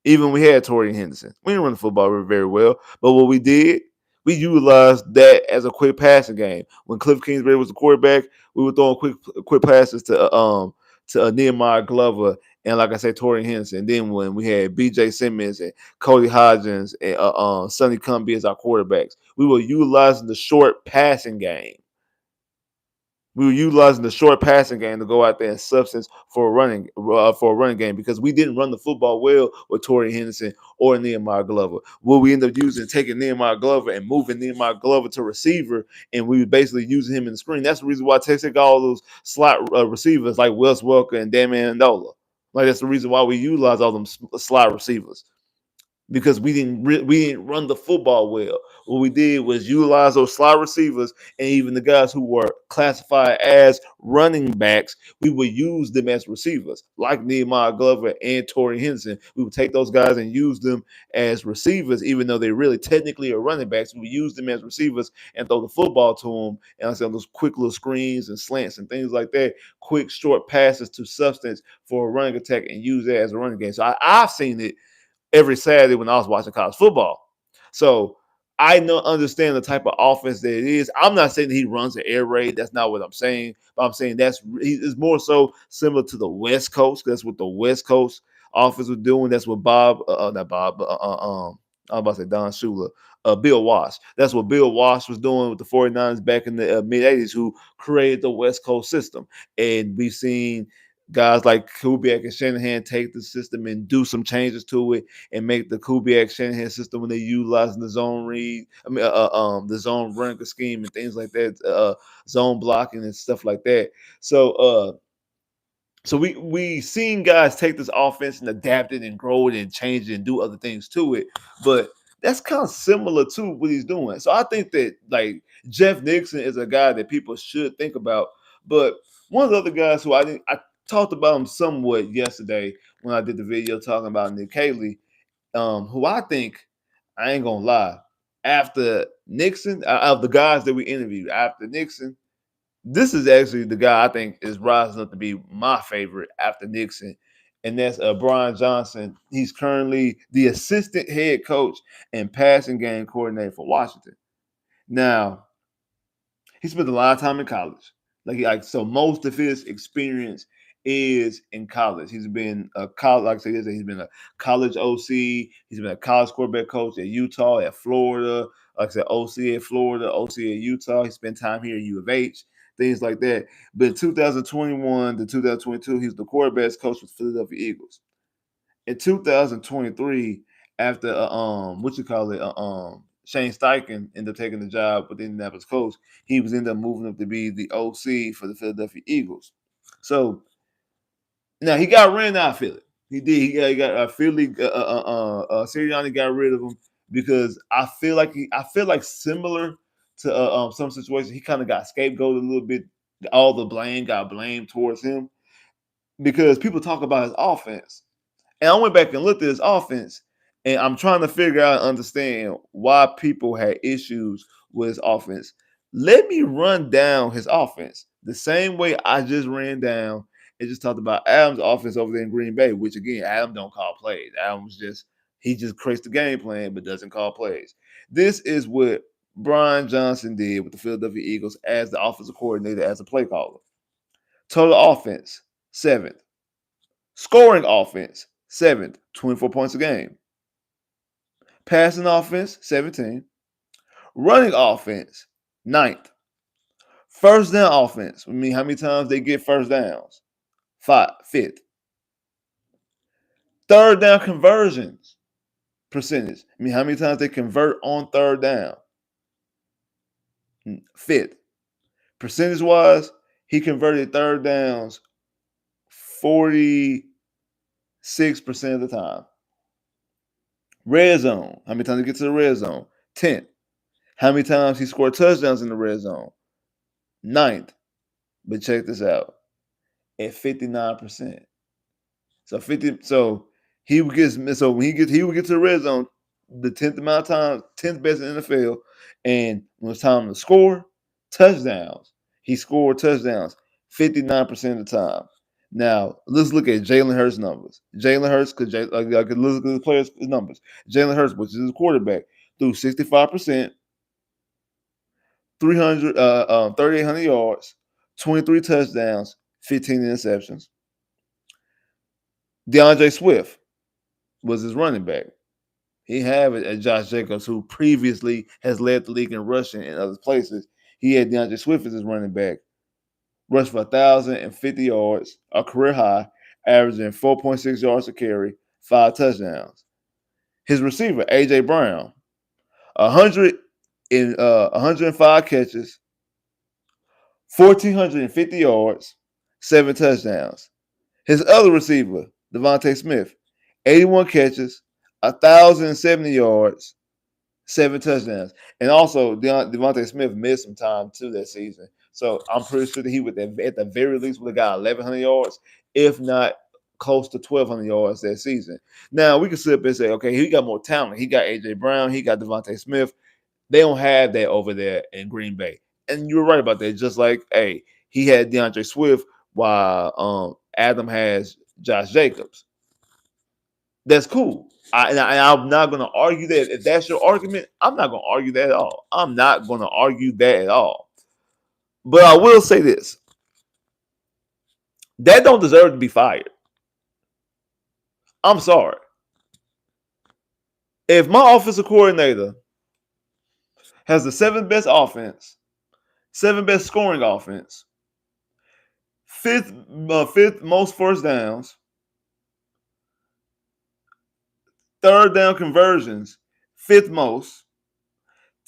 Even when we had Torian Henderson, we didn't run the football very well. But what we did, we utilized that as a quick passing game. When Cliff Kingsbury was the quarterback, we were throwing quick passes to Nehemiah Glover and like I said, Torian Henderson. And then when we had B.J. Simmons and Cody Hodgins and Sonny Cumbie as our quarterbacks, we were utilizing the short passing game. We were utilizing the short passing game to go out there and substance for a running game because we didn't run the football well with Torrey Henderson or Nehemiah Glover. What we ended up using, taking Nehemiah Glover and moving Nehemiah Glover to receiver, and we were basically using him in the screen. That's the reason why Texas got all those slot receivers like Wes Welker and Dan Amendola. Like that's the reason why we utilize all them slot receivers because we didn't run the football well. What we did was utilize those slot receivers and even the guys who were classified as running backs. We would use them as receivers, like Nehemiah Glover and Torrey Henderson. We would take those guys and use them as receivers, even though they really technically are running backs. We would use them as receivers and throw the football to them. And I said those quick little screens and slants and things like that, quick short passes to substance for a running attack and use that as a running game. So I've seen it every Saturday when I was watching college football. So I understand the type of offense that it is. I'm not saying that he runs an air raid. That's not what I'm saying. But I'm saying he's more so similar to the West Coast. That's what the West Coast offense was doing. That's what not Bob, I was about to say Don Shula, Bill Walsh. That's what Bill Walsh was doing with the 49ers back in the mid 80s, who created the West Coast system. And we've seen guys like Kubiak and Shanahan take the system and do some changes to it and make the Kubiak Shanahan system when they utilize the zone read, the zone run scheme and things like that, zone blocking and stuff like that. So we seen guys take this offense and adapt it and grow it and change it and do other things to it, but that's kind of similar to what he's doing. So I think that like Jeff Nixon is a guy that people should think about. But one of the other guys who I talked about him somewhat yesterday when I did the video talking about Nick Haley, who I think I ain't gonna lie, after Nixon, out of the guys that we interviewed after Nixon, this is actually the guy I think is rising up to be my favorite after Nixon, and that's Brian Johnson. He's currently the assistant head coach and passing game coordinator for Washington. Now, he spent a lot of time in college. So most of his experience is in college. He's been a college, like I said, he's been a college OC. He's been a college quarterback coach at Utah, at Florida. Like I said, OC at Florida, OC at Utah. He spent time here at U of H, things like that. But in 2021 to 2022, he was the quarterbacks coach for the Philadelphia Eagles. In 2023, after Shane Steichen ended up taking the job with the Indianapolis Colts, he was ended up moving up to be the OC for the Philadelphia Eagles. So now he got ran out of Philly. He did. He got Philly. Sirianni got rid of him because I feel like similar to some situations, he kind of got scapegoated a little bit. All the blame got blamed towards him because people talk about his offense. And I went back and looked at his offense, and I'm trying to figure out and understand why people had issues with his offense. Let me run down his offense the same way I just ran down and just talked about Adams' offense over there in Green Bay, which again, Adam don't call plays. He just creates the game plan but doesn't call plays. This is what Brian Johnson did with the Philadelphia Eagles as the offensive coordinator, as a play caller. Total offense, 7th. Scoring offense, 7th, 24 points a game. Passing offense, 17. Running offense, 9th. First down offense, I mean, how many times they get first downs? 5th. Third down conversions percentage, I mean, how many times they convert on third down? 5th. Percentage wise, he converted third downs 46% of the time. Red zone, how many times he gets to the red zone? 10th. How many times he scored touchdowns in the red zone? 9th. But check this out. At 59%. So he would get to the red zone the 10th amount of times, 10th best in the NFL. And when it's time to score touchdowns, he scored touchdowns 59% of the time. Now let's look at Jalen Hurts' numbers. Jalen Hurts, because I could look at the players' numbers. Jalen Hurts, which is his quarterback, threw 65%, 3,800 yards, 23 touchdowns, 15 interceptions. DeAndre Swift was his running back. He had it at Josh Jacobs, who previously has led the league in rushing in other places. He had DeAndre Swift as his running back. Rushed for 1,050 yards, a career high, averaging 4.6 yards a carry, 5 touchdowns. His receiver, A.J. Brown, 105 catches, 1,450 yards, 7 touchdowns. His other receiver, Devontae Smith, 81 catches, 1,070 yards, 7 touchdowns. And also, Devontae Smith missed some time too that season. So I'm pretty sure that he would, at the very least, would have got 1,100 yards, if not close to 1,200 yards that season. Now, we can sit up and say, okay, he got more talent. He got A.J. Brown. He got Devontae Smith. They don't have that over there in Green Bay. And you're right about that. Just like, hey, he had DeAndre Swift while Adam has Josh Jacobs. That's cool. I'm not going to argue that. If that's your argument, I'm not going to argue that at all. I'm not going to argue that at all. But I will say this. That don't deserve to be fired. I'm sorry. If my offensive coordinator has the 7th best offense, 7th best scoring offense, fifth most first downs, third down conversions, fifth most,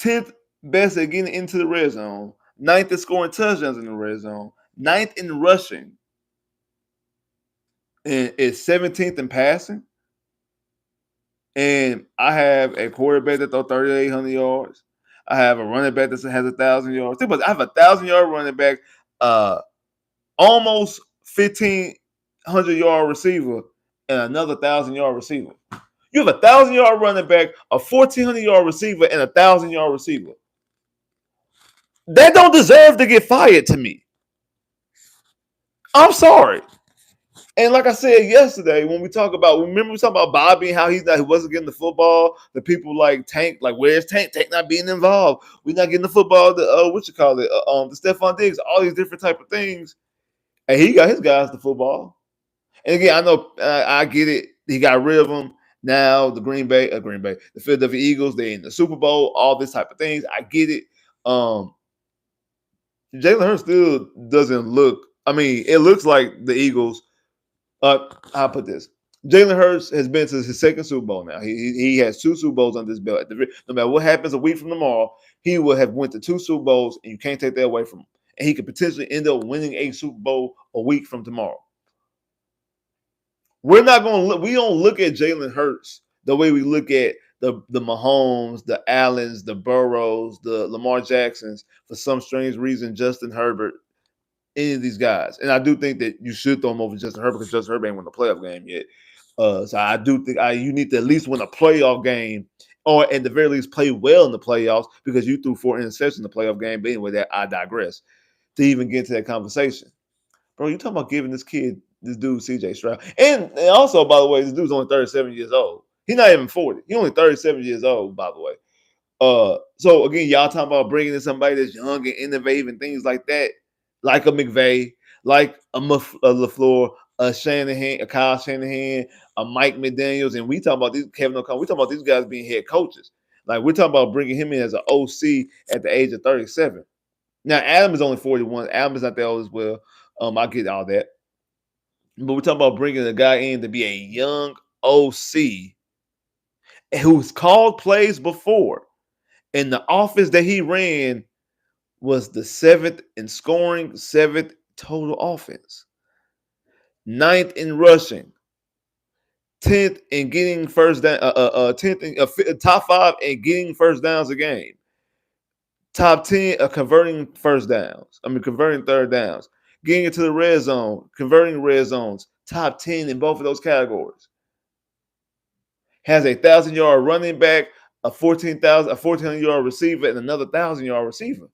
10th best at getting into the red zone, ninth at scoring touchdowns in the red zone, ninth in rushing, and is 17th in passing. And I have a quarterback that throws 3,800 yards. I have a running back that has 1,000 yards. I have 1,000 yard running back, almost 1,500 yard receiver, and another 1,000 yard receiver. You have 1,000 yard running back, a 1,400 yard receiver, and 1,000 yard receiver. That don't deserve to get fired to me. I'm sorry. And like I said yesterday, when we talk about, remember we talked about Bobby and how he wasn't getting the football. The people like Tank, like where's Tank? Tank not being involved. We're not getting the football. The the Stephon Diggs, all these different type of things. And he got his guys the football. And again, I know I get it. He got rid of them. Now the Green Bay, the Philadelphia Eagles, they in the Super Bowl. All this type of things. I get it. Jalen Hurts still doesn't look. I mean, it looks like the Eagles. I'll put this. Jalen Hurts has been to his second Super Bowl now. He has two Super Bowls under his belt. No matter what happens a week from tomorrow, he will have went to two Super Bowls, and you can't take that away from him. And he could potentially end up winning a Super Bowl a week from tomorrow. We're not going to look. We don't look at Jalen Hurts the way we look at the Mahomes, the Allens, the Burrows, the Lamar Jacksons. For some strange reason, Justin Herbert, any of these guys. And I do think that you should throw him over Justin Herbert because Justin Herbert ain't won the playoff game yet. So I do think you need to at least win a playoff game, or at the very least play well in the playoffs, because you threw 4 interceptions in the playoff game. But anyway, that I digress. To even get into that conversation, bro, you talking about giving this dude CJ Stroud, and also, by the way, this dude's only 37 years old. He's not even 40. He's only 37 years old, by the way. So again, y'all talking about bringing in somebody that's young and innovative and things like that, like a McVay, like a LaFleur, a Shanahan, a Kyle Shanahan, a Mike McDaniels, and we talking about these Kevin O'Connell. We talking about these guys being head coaches. Like we're talking about bringing him in as an OC at the age of 37. Now Adam is only 41. Adam is not that old as well. I get all that, but we're talking about bringing a guy in to be a young OC who's called plays before. And the offense that he ran was the 7th in scoring, 7th total offense, 9th in rushing, 10th in getting first down, 10th in top 5 in getting first downs a game, top 10 of converting converting third downs, getting into the red zone, converting red zones, top 10 in both of those categories. Has a 1,000-yard running back, a 1,400-yard receiver, and another 1,000-yard receiver.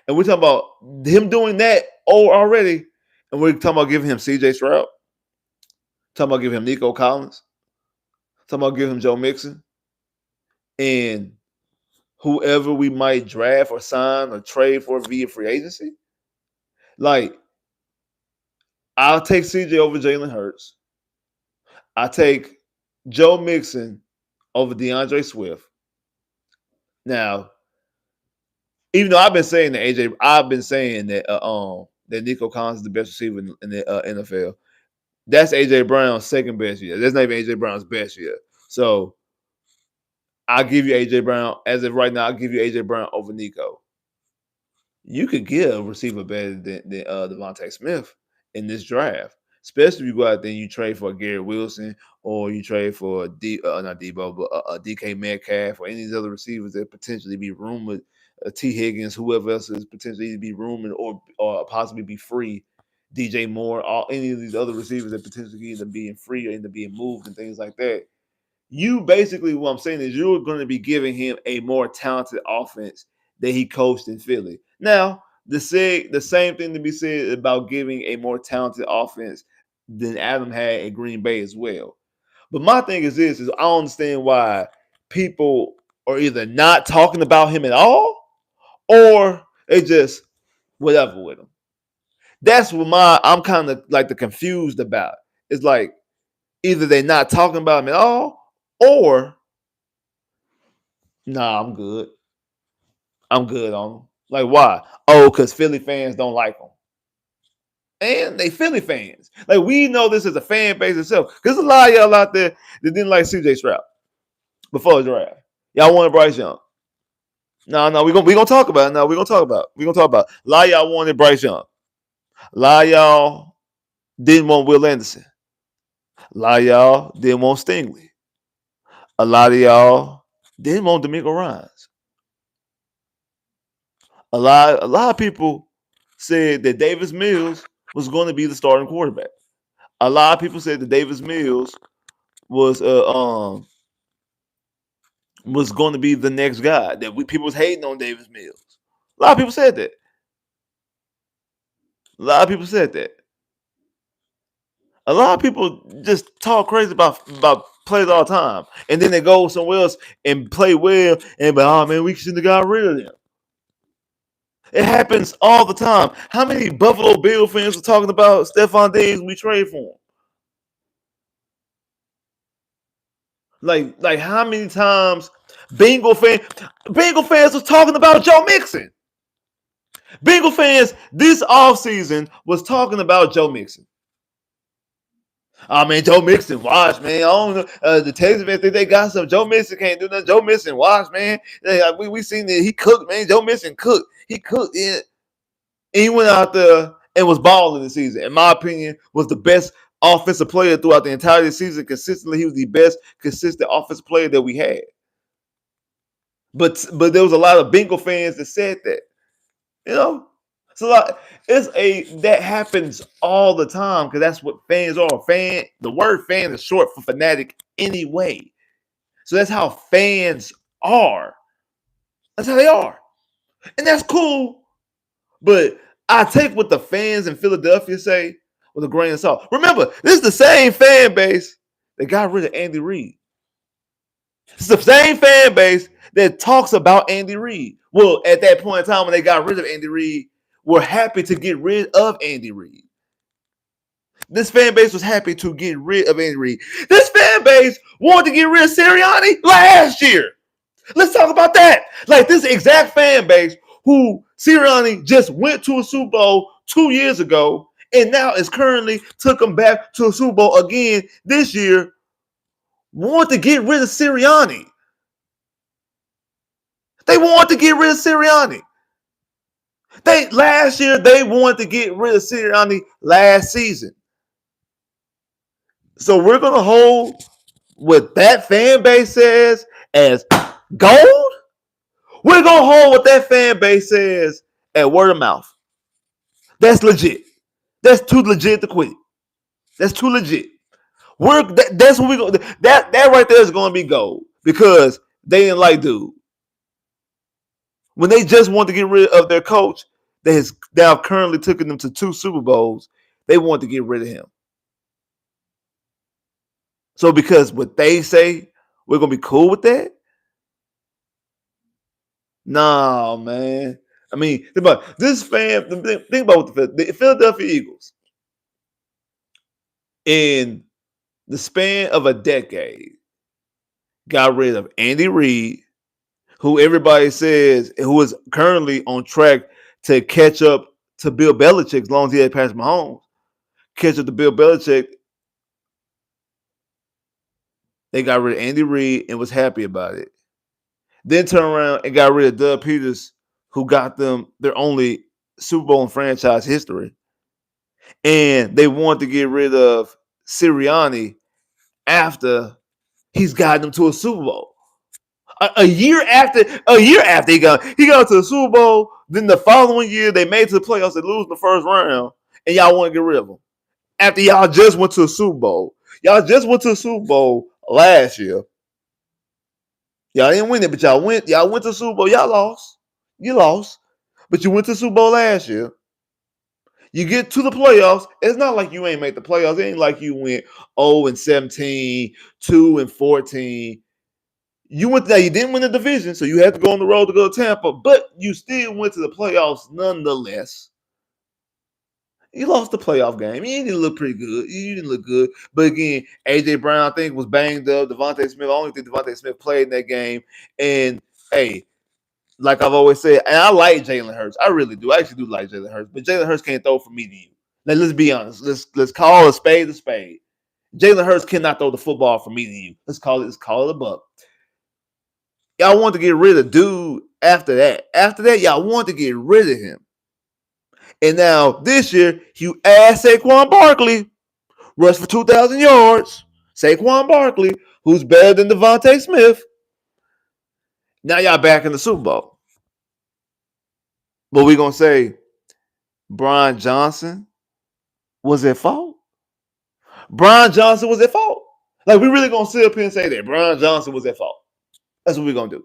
And we're talking about him doing that already. And we're talking about giving him CJ Stroud. Talking about giving him Nico Collins. Talking about giving him Joe Mixon. And whoever we might draft or sign or trade for via free agency. Like, I'll take CJ over Jalen Hurts. I take Joe Mixon over DeAndre Swift. Now, even though I've been saying that that Nico Collins is the best receiver in the NFL. That's AJ Brown's second best year. That's not even AJ Brown's best year. So I'll give you AJ Brown. As of right now, I'll give you AJ Brown over Nico. You could get a receiver better than Devontae Smith in this draft, especially if you go out there and you trade for Gary Wilson, or you trade for not Debo, but DK Metcalf, or any of these other receivers that potentially be rumored, T. Higgins, whoever else is potentially be rumored or possibly be free. DJ Moore, any of these other receivers that potentially either being free or end up being moved and things like that. You basically, what I'm saying is, you're going to be giving him a more talented offense that he coached in Philly. Now, the same thing to be said about giving a more talented offense than Adam had in Green Bay as well. But my thing is this: I don't understand why people are either not talking about him at all, or they just whatever with him. That's what I'm kind of like the confused about. It's like either they're not talking about him at all, or nah, I'm good. I'm good on him. Like, why? Oh, because Philly fans don't like him. and they Philly fans. Like we know this as a fan base itself. Because there's a lot of y'all out there that didn't like CJ Stroud before the draft. Y'all wanted Bryce Young. No, we gonna talk about it. No, we gonna talk about it. A lot of y'all wanted Bryce Young. A lot of y'all didn't want Will Anderson. A lot of y'all didn't want Stingley. A lot of y'all didn't want D'Amico Ryans. A lot of people said that Davis Mills was going to be the starting quarterback. A lot of people said that Davis Mills was was going to be the next guy. That people was hating on Davis Mills. A lot of people said that. A lot of people said that. A lot of people just talk crazy about players all the time, and then they go somewhere else and play well, and but oh man, we shouldn't have got rid of them. It happens all the time. How many Buffalo Bill fans were talking about Stephon Diggs we trade for him? Like how many times Bengal fans was talking about Joe Mixon. Bengal fans this offseason was talking about Joe Mixon. Oh man, Joe Mixon, watch, man. I don't know. The Texans fans think they got some. Joe Mixon can't do nothing. Joe Mixon, watch, man. We seen that he cooked, man. Joe Mixon cooked. He cooked. Yeah. And he went out there and was balling the season. In my opinion, was the best offensive player throughout the entire season. Consistently, he was the best consistent offensive player that we had. But there was a lot of Bengal fans that said that. You know, that happens all the time because that's what fans are. The word fan is short for fanatic anyway. So that's how fans are. That's how they are. And that's cool. But I take what the fans in Philadelphia say with a grain of salt. Remember, this is the same fan base that got rid of Andy Reid. It's the same fan base that talks about Andy Reid. Well, at that point in time when they got rid of Andy Reid, were happy to get rid of Andy Reid. This fan base was happy to get rid of Andy Reid. This fan base wanted to get rid of Sirianni last year. Let's talk about that. Like this exact fan base who Sirianni just went to a Super Bowl 2 years ago and now is currently took him back to a Super Bowl again this year, want to get rid of Sirianni. They want to get rid of Sirianni. Last year they wanted to get rid of Sirianni last season. So we're gonna hold what that fan base says as gold. We're gonna hold what that fan base says at word of mouth. That's legit. That's too legit to quit. That's too legit. That's what we go. That right there is gonna be gold because they didn't like dude. When they just want to get rid of their coach that has now currently taken them to 2 Super Bowls, they want to get rid of him. So because what they say, we're gonna be cool with that? Nah, man. I mean, think about this fan. Think about the Philadelphia Eagles in the span of a decade got rid of Andy Reid, who everybody says who is currently on track to catch up to Bill Belichick as long as he had Patrick Mahomes. Catch up to Bill Belichick. They got rid of Andy Reid and was happy about it. Then turn around and got rid of Doug Peters, who got them their only Super Bowl in franchise history. And they wanted to get rid of Sirianni after he's gotten them to a Super Bowl. A year after he got to the Super Bowl. Then the following year they made it to the playoffs. They lose in the first round, and y'all want to get rid of them after y'all just went to a Super Bowl. Y'all just went to a Super Bowl last year. Y'all didn't win it, but y'all went to the Super Bowl. Y'all lost. You lost, but you went to the Super Bowl last year. You get to the playoffs. It's not like you ain't made the playoffs. It ain't like you went 0-17, 2-14. You went there. You didn't win the division, so you had to go on the road to go to Tampa, but you still went to the playoffs nonetheless. You lost the playoff game. You didn't look pretty good. You didn't look good. But again, A.J. Brown, I think, was banged up. Devontae Smith, I only think Devontae Smith played in that game. And, hey, like I've always said, and I like Jalen Hurts. I really do. I actually do like Jalen Hurts. But Jalen Hurts can't throw from me to you. Now let's be honest. Let's call a spade a spade. Jalen Hurts cannot throw the football from me to you. Let's call it a buck. Y'all want to get rid of dude after that. After that, y'all want to get rid of him. And now this year, you add Saquon Barkley, rush for 2,000 yards. Saquon Barkley, who's better than Devontae Smith. Now y'all back in the Super Bowl. But we gonna say Brian Johnson was at fault? Brian Johnson was at fault? Like, we really gonna sit up here and say that Brian Johnson was at fault? That's what we're gonna do.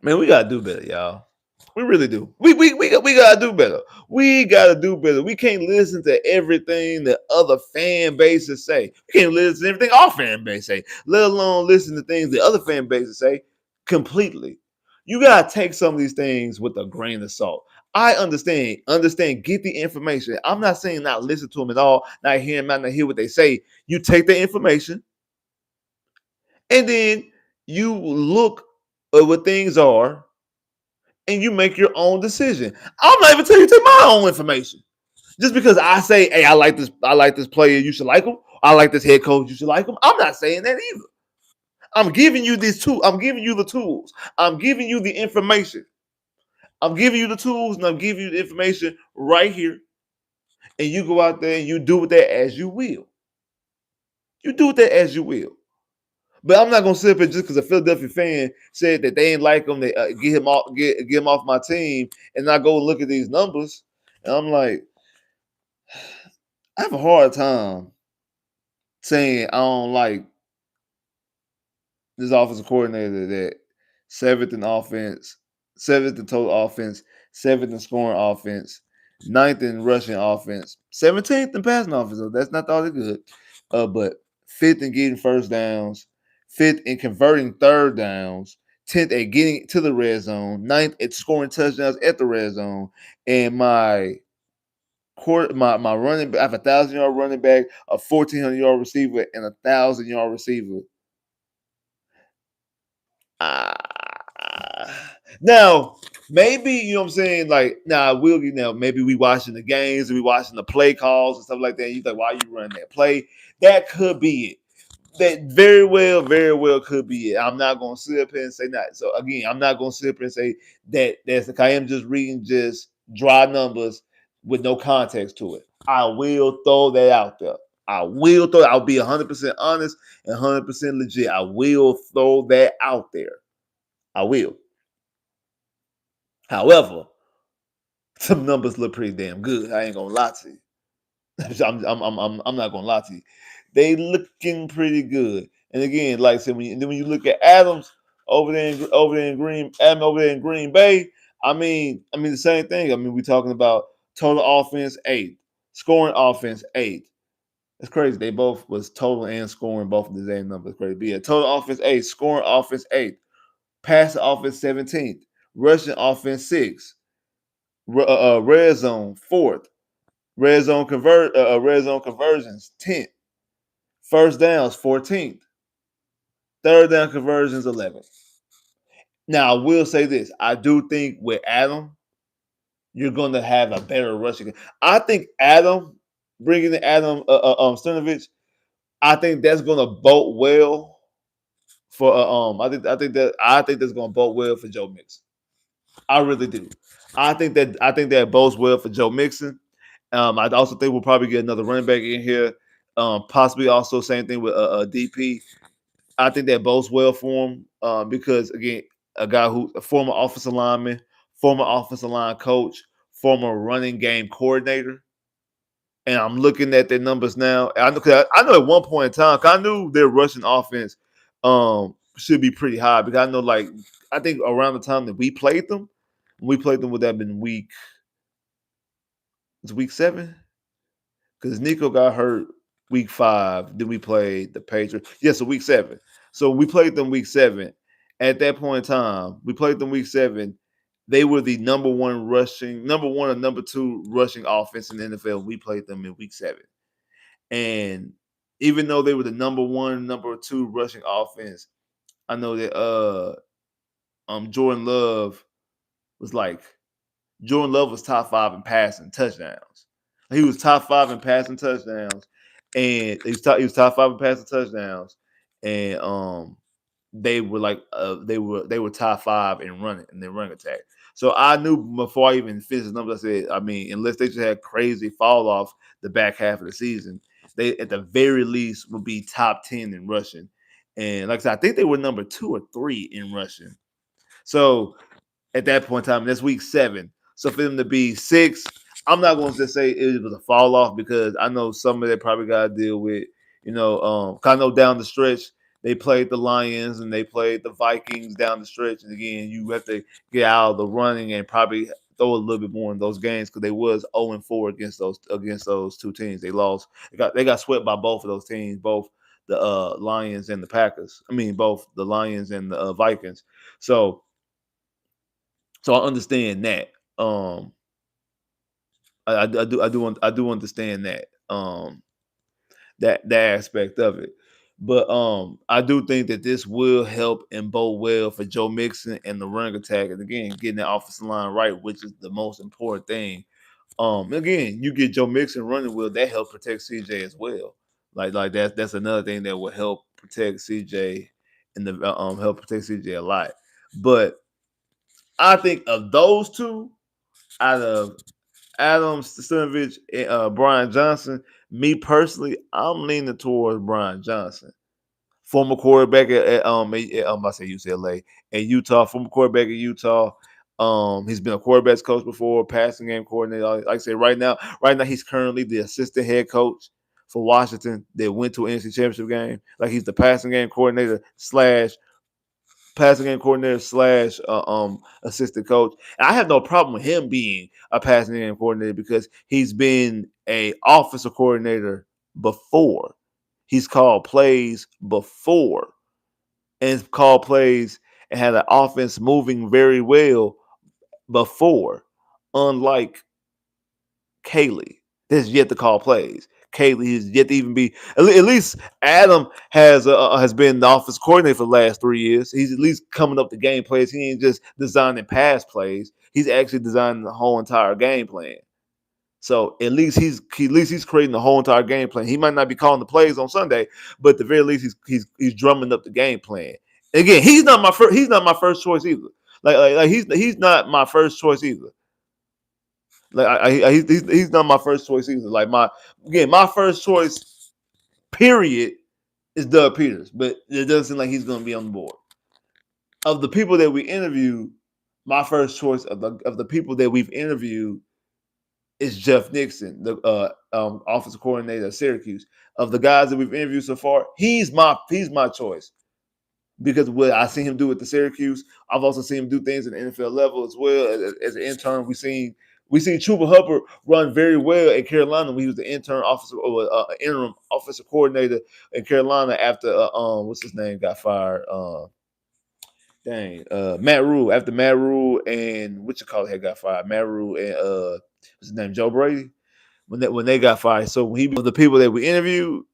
Man, we gotta do better, y'all. We really do. We gotta do better. We gotta do better. We can't listen to everything that other fan bases say. We can't listen to everything our fan base say, let alone listen to things that other fan bases say completely. You gotta take some of these things with a grain of salt. I understand, get the information. I'm not saying not listen to them at all, not hear them, not hear what they say. You take the information and then you look at what things are and you make your own decision. I'm not even telling you to take my own information. Just because I say, hey, I like this player, you should like him. I like this head coach, you should like him. I'm not saying that either. I'm giving you these tools. I'm giving you the tools. I'm giving you the information. I'm giving you the tools and I'm giving you the information right here. And you go out there and you do with that as you will. You do with that as you will. But I'm not gonna sit up here just because a Philadelphia fan said that they ain't like him. They get him off my team, and I go look at these numbers, and I'm like, I have a hard time saying I don't like this offensive coordinator that seventh in offense, seventh in total offense, seventh in scoring offense, ninth in rushing offense, 17th in passing offense. So that's not all that good. But fifth in getting first downs, fifth in converting third downs, 10th at getting to the red zone, ninth at scoring touchdowns at the red zone, and my running back, I have 1,000-yard running back, a 1,400-yard receiver, and a 1,000-yard receiver. Uh, Now, maybe, you know what I'm saying? Like, now, we'll get now, maybe we watching the games and we watching the play calls and stuff like that. You like, why you running that play? That could be it. That very well could be it. I'm not gonna sit up here and say that. So again, I'm not gonna sit up here and say that that's like I am just reading just dry numbers with no context to it. I will throw that out there. I'll be 100% honest and 100% legit. I will throw that out there. I will. However, some numbers look pretty damn good. I ain't gonna lie to you. I'm not gonna lie to you. They looking pretty good. And again, like I said, when you look at Adams Adam over there in Green Bay, I mean the same thing. I mean, we're talking about total offense 8, scoring offense 8. It's crazy. They both was total and scoring both of the same numbers. Crazy. But yeah, total offense 8, scoring offense 8, passing offense 17th, rushing offense 6, red zone 4th, red zone conversions 10th, first downs 14th, third down conversions 11th. Now I will say this: I do think with Adam, you're going to have a better rushing. I think Adam bringing in Adam Stenavich, I think that's going to bode well for I think that's going to bode well for Joe Mixon. I really do. I think that bodes well for Joe Mixon. I also think we'll probably get another running back in here. Possibly also same thing with DP. I think that bodes well for him because again, a former offensive lineman, former offensive line coach, former running game coordinator, and I'm looking at their numbers now. I know at one point in time, 'cause I knew their rushing offense should be pretty high because I know I think around the time that we played them would that have been week 7 because Nico got hurt week 5. Then we played the Patriots. Yeah, so week 7. So we played them week 7. At that point in time, we played them week 7. they were the number one or number two rushing offense in the NFL. We played them in week 7. And even though they were the number one, number two rushing offense, I know that Jordan Love was like Jordan Love was top 5 in passing touchdowns. He was top 5 in passing touchdowns, and he was top 5 in passing touchdowns, and they were like they were top 5 in running in their running attack. So I knew before I even finished the numbers, I said, I mean, unless they just had crazy fall off the back half of the season, they at the very least would be top 10 in rushing. And like I said, I think they were number 2 or 3 in rushing. So at that point in time, that's week 7. So for them to be 6, I'm not going to just say it was a fall off because I know some of that probably got to deal with, I know down the stretch they played the Lions and they played the Vikings down the stretch, and again you have to get out of the running and probably throw a little bit more in those games because they was 0-4 against those two teams. They got swept by both of those teams, both the Lions and the Packers. I mean, both the Lions and the Vikings. So I understand that. I do understand that. That aspect of it. But I do think that this will help and bode well for Joe Mixon and the running attack. And again, getting the offensive line right, which is the most important thing. Again, you get Joe Mixon running well, that helps protect CJ as well. Like that's another thing that will help protect CJ and help protect CJ a lot. But I think of those two, out of Adams, Stenavich, and Brian Johnson, me personally, I'm leaning towards Brian Johnson. Former quarterback I say UCLA and Utah, former quarterback at Utah. He's been a quarterbacks coach before, passing game coordinator. Like I say, right now he's currently the assistant head coach for Washington that went to an NFC Championship game. Like he's the passing game coordinator slash assistant coach. And I have no problem with him being a passing game coordinator because he's been a offensive coordinator before. He's called plays before and called plays and had an offense moving very well before, unlike Kaylee. That's yet to call plays. Kaylee is yet to even be. At least Adam has been the offense coordinator for the last 3 years. He's at least coming up the game plays. He ain't just designing pass plays. He's actually designing the whole entire game plan. So at least he's creating the whole entire game plan. He might not be calling the plays on Sunday, but at the very least he's drumming up the game plan. Again, he's not my first choice either. Like he's not my first choice either. Like he's not my first choice either. Like my first choice, period, is Doug Peters, but it doesn't seem like he's going to be on the board. Of the people that we interviewed, my first choice of the people that we've interviewed is Jeff Nixon, the offensive coordinator at Syracuse. Of the guys that we've interviewed so far, he's my choice. Because what I seen him do at the Syracuse, I've also seen him do things at the NFL level as well. As an intern, we seen Chuba Hubbard run very well at Carolina when he was the interim offensive coordinator in Carolina after what's his name got fired. Matt Rule, after Matt Rule and had got fired. Matt Rule and what's his name, Joe Brady, when they got fired. So when he was the people that we interviewed,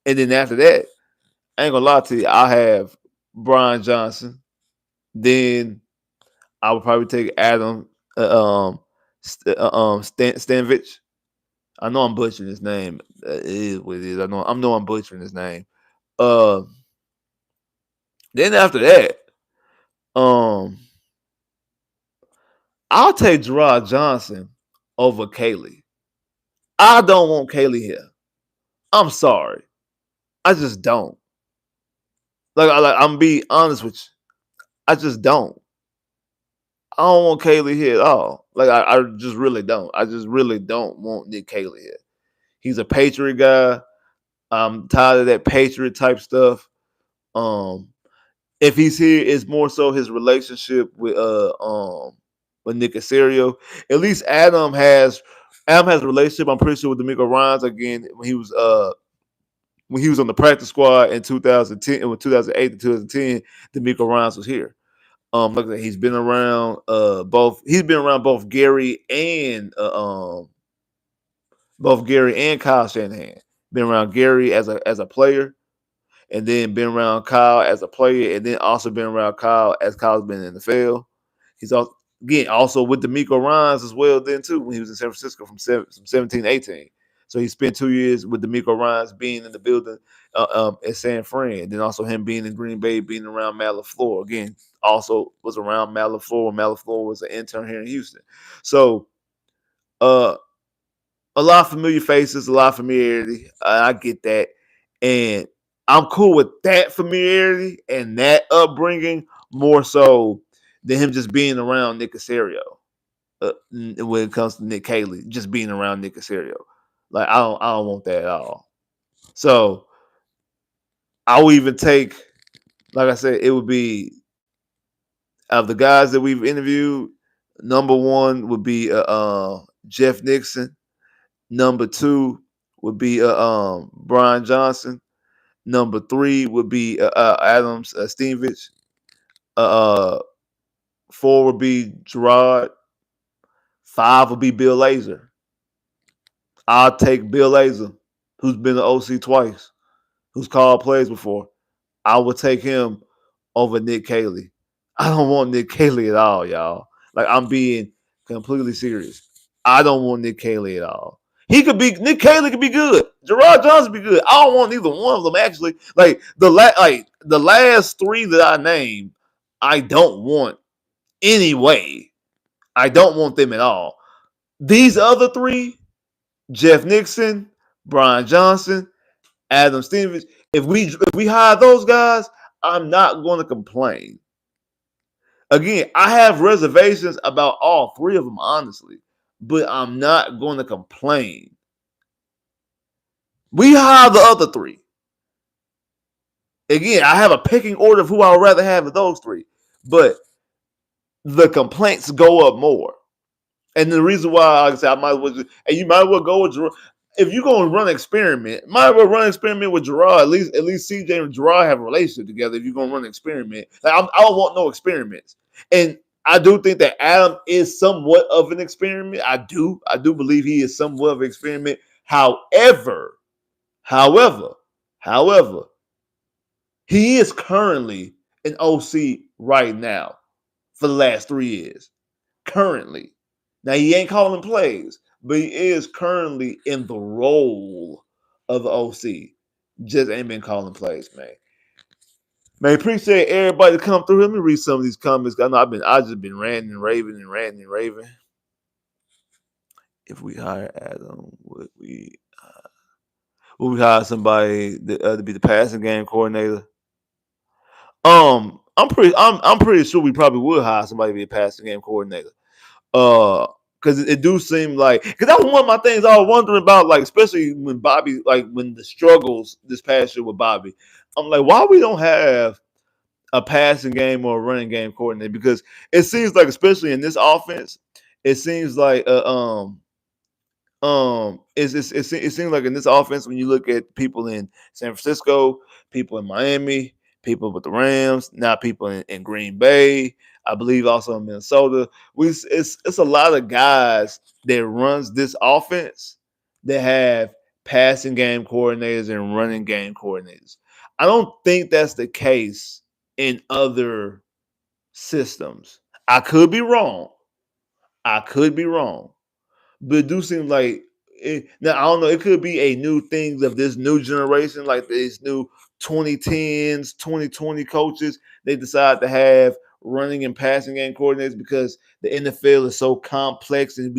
and then after that, I ain't gonna lie to you, I have Brian Johnson. Then I would probably take Adam Stenavich. I know I'm butchering his name. It is what it is. I know I'm butchering his name. Then after that, I'll take Gerard Johnson over Kaylee. I don't want Kaylee here. I'm sorry. I just don't. I'm being honest with you. I just don't. I don't want Kaylee here at all. I just really don't. I just really don't want Nick Kaylee here. He's a Patriot guy. I'm tired of that Patriot type stuff. If he's here, it's more so his relationship with Nick Casario. At least Adam has a relationship, I'm pretty sure, with D'Amico Ryans again when he was on the practice squad in 2010 and 2008 to 2010, D'Amico Ryans was here. Look at he's been around both. He's been around both Gary and Kyle Shanahan. Been around Gary as a player, and then been around Kyle as a player, and then also been around Kyle as Kyle's been in the NFL. He's also with D'Amico Ryans as well then too when he was in San Francisco from 17 to 18. So he spent 2 years with D'Amico Ryans being in the building at San Fran. And then also him being in Green Bay, being around Matt LaFleur. Again, also was around Matt LaFleur when Matt LaFleur was an intern here in Houston. So uh a lot of familiar faces, a lot of familiarity. I get that. And I'm cool with that familiarity and that upbringing more so than him just being around Nick Casario. When it comes to Nick Caley, just being around Nick Casario. Like I don't want that at all. So I will even take, like I said, it would be of the guys that we've interviewed, number one would be Jeff Nixon. Number two would be Brian Johnson. Number three would be Adams Stenavich. Uh, four would be Gerard. Five would be Bill Lazor. I'll take Bill Lazor, who's been an OC twice, who's called plays before. I would take him over Nick Caley. I don't want Nick Caley at all, y'all. Like I'm being completely serious. I don't want Nick Caley at all. Nick Caley could be good. Gerard Johnson be good. I don't want either one of them actually. Like the last three that I named, I don't want anyway. I don't want them at all. These other three, Jeff Nixon, Brian Johnson, Adam Stevens. If we hire those guys, I'm not going to complain. Again, I have reservations about all three of them, honestly, but I'm not going to complain. We hire the other three. Again, I have a picking order of who I would rather have of those three, but the complaints go up more. And the reason why, like I said, I might as well and you might as well go with Gerard. If you're gonna run an experiment, might as well run an experiment with Gerard. At least CJ and Gerard have a relationship together. If you're gonna run an experiment, I don't want no experiments. And I do think that Adam is somewhat of an experiment. I do believe he is somewhat of an experiment. However, however, he is currently an OC right now for the last 3 years. Currently. Now he ain't calling plays, but he is currently in the role of the OC. Just ain't been calling plays, man. Man, appreciate everybody to come through. Let me read some of these comments. I know I just been ranting and raving and ranting and raving. If we hire Adam, would we hire somebody to be the passing game coordinator? I'm pretty sure we probably would hire somebody to be a passing game coordinator. Because it do seem like, because that was one of my things I was wondering about, like especially when Bobby, like when the struggles this past year with Bobby, I'm like, why we don't have a passing game or a running game coordinator? Because it seems like, especially in this offense, it seems like it seems like in this offense, when you look at people in San Francisco, people in Miami, people with the Rams, now people in Green Bay, I believe also in Minnesota, it's a lot of guys that runs this offense that have passing game coordinators and running game coordinators. I don't think that's the case in other systems. I could be wrong. I could be wrong. But it do seem like now I don't know. It could be a new thing of this new generation, like these new 2010s, 2020 coaches. They decide to have running and passing game coordinators because the NFL is so complex, and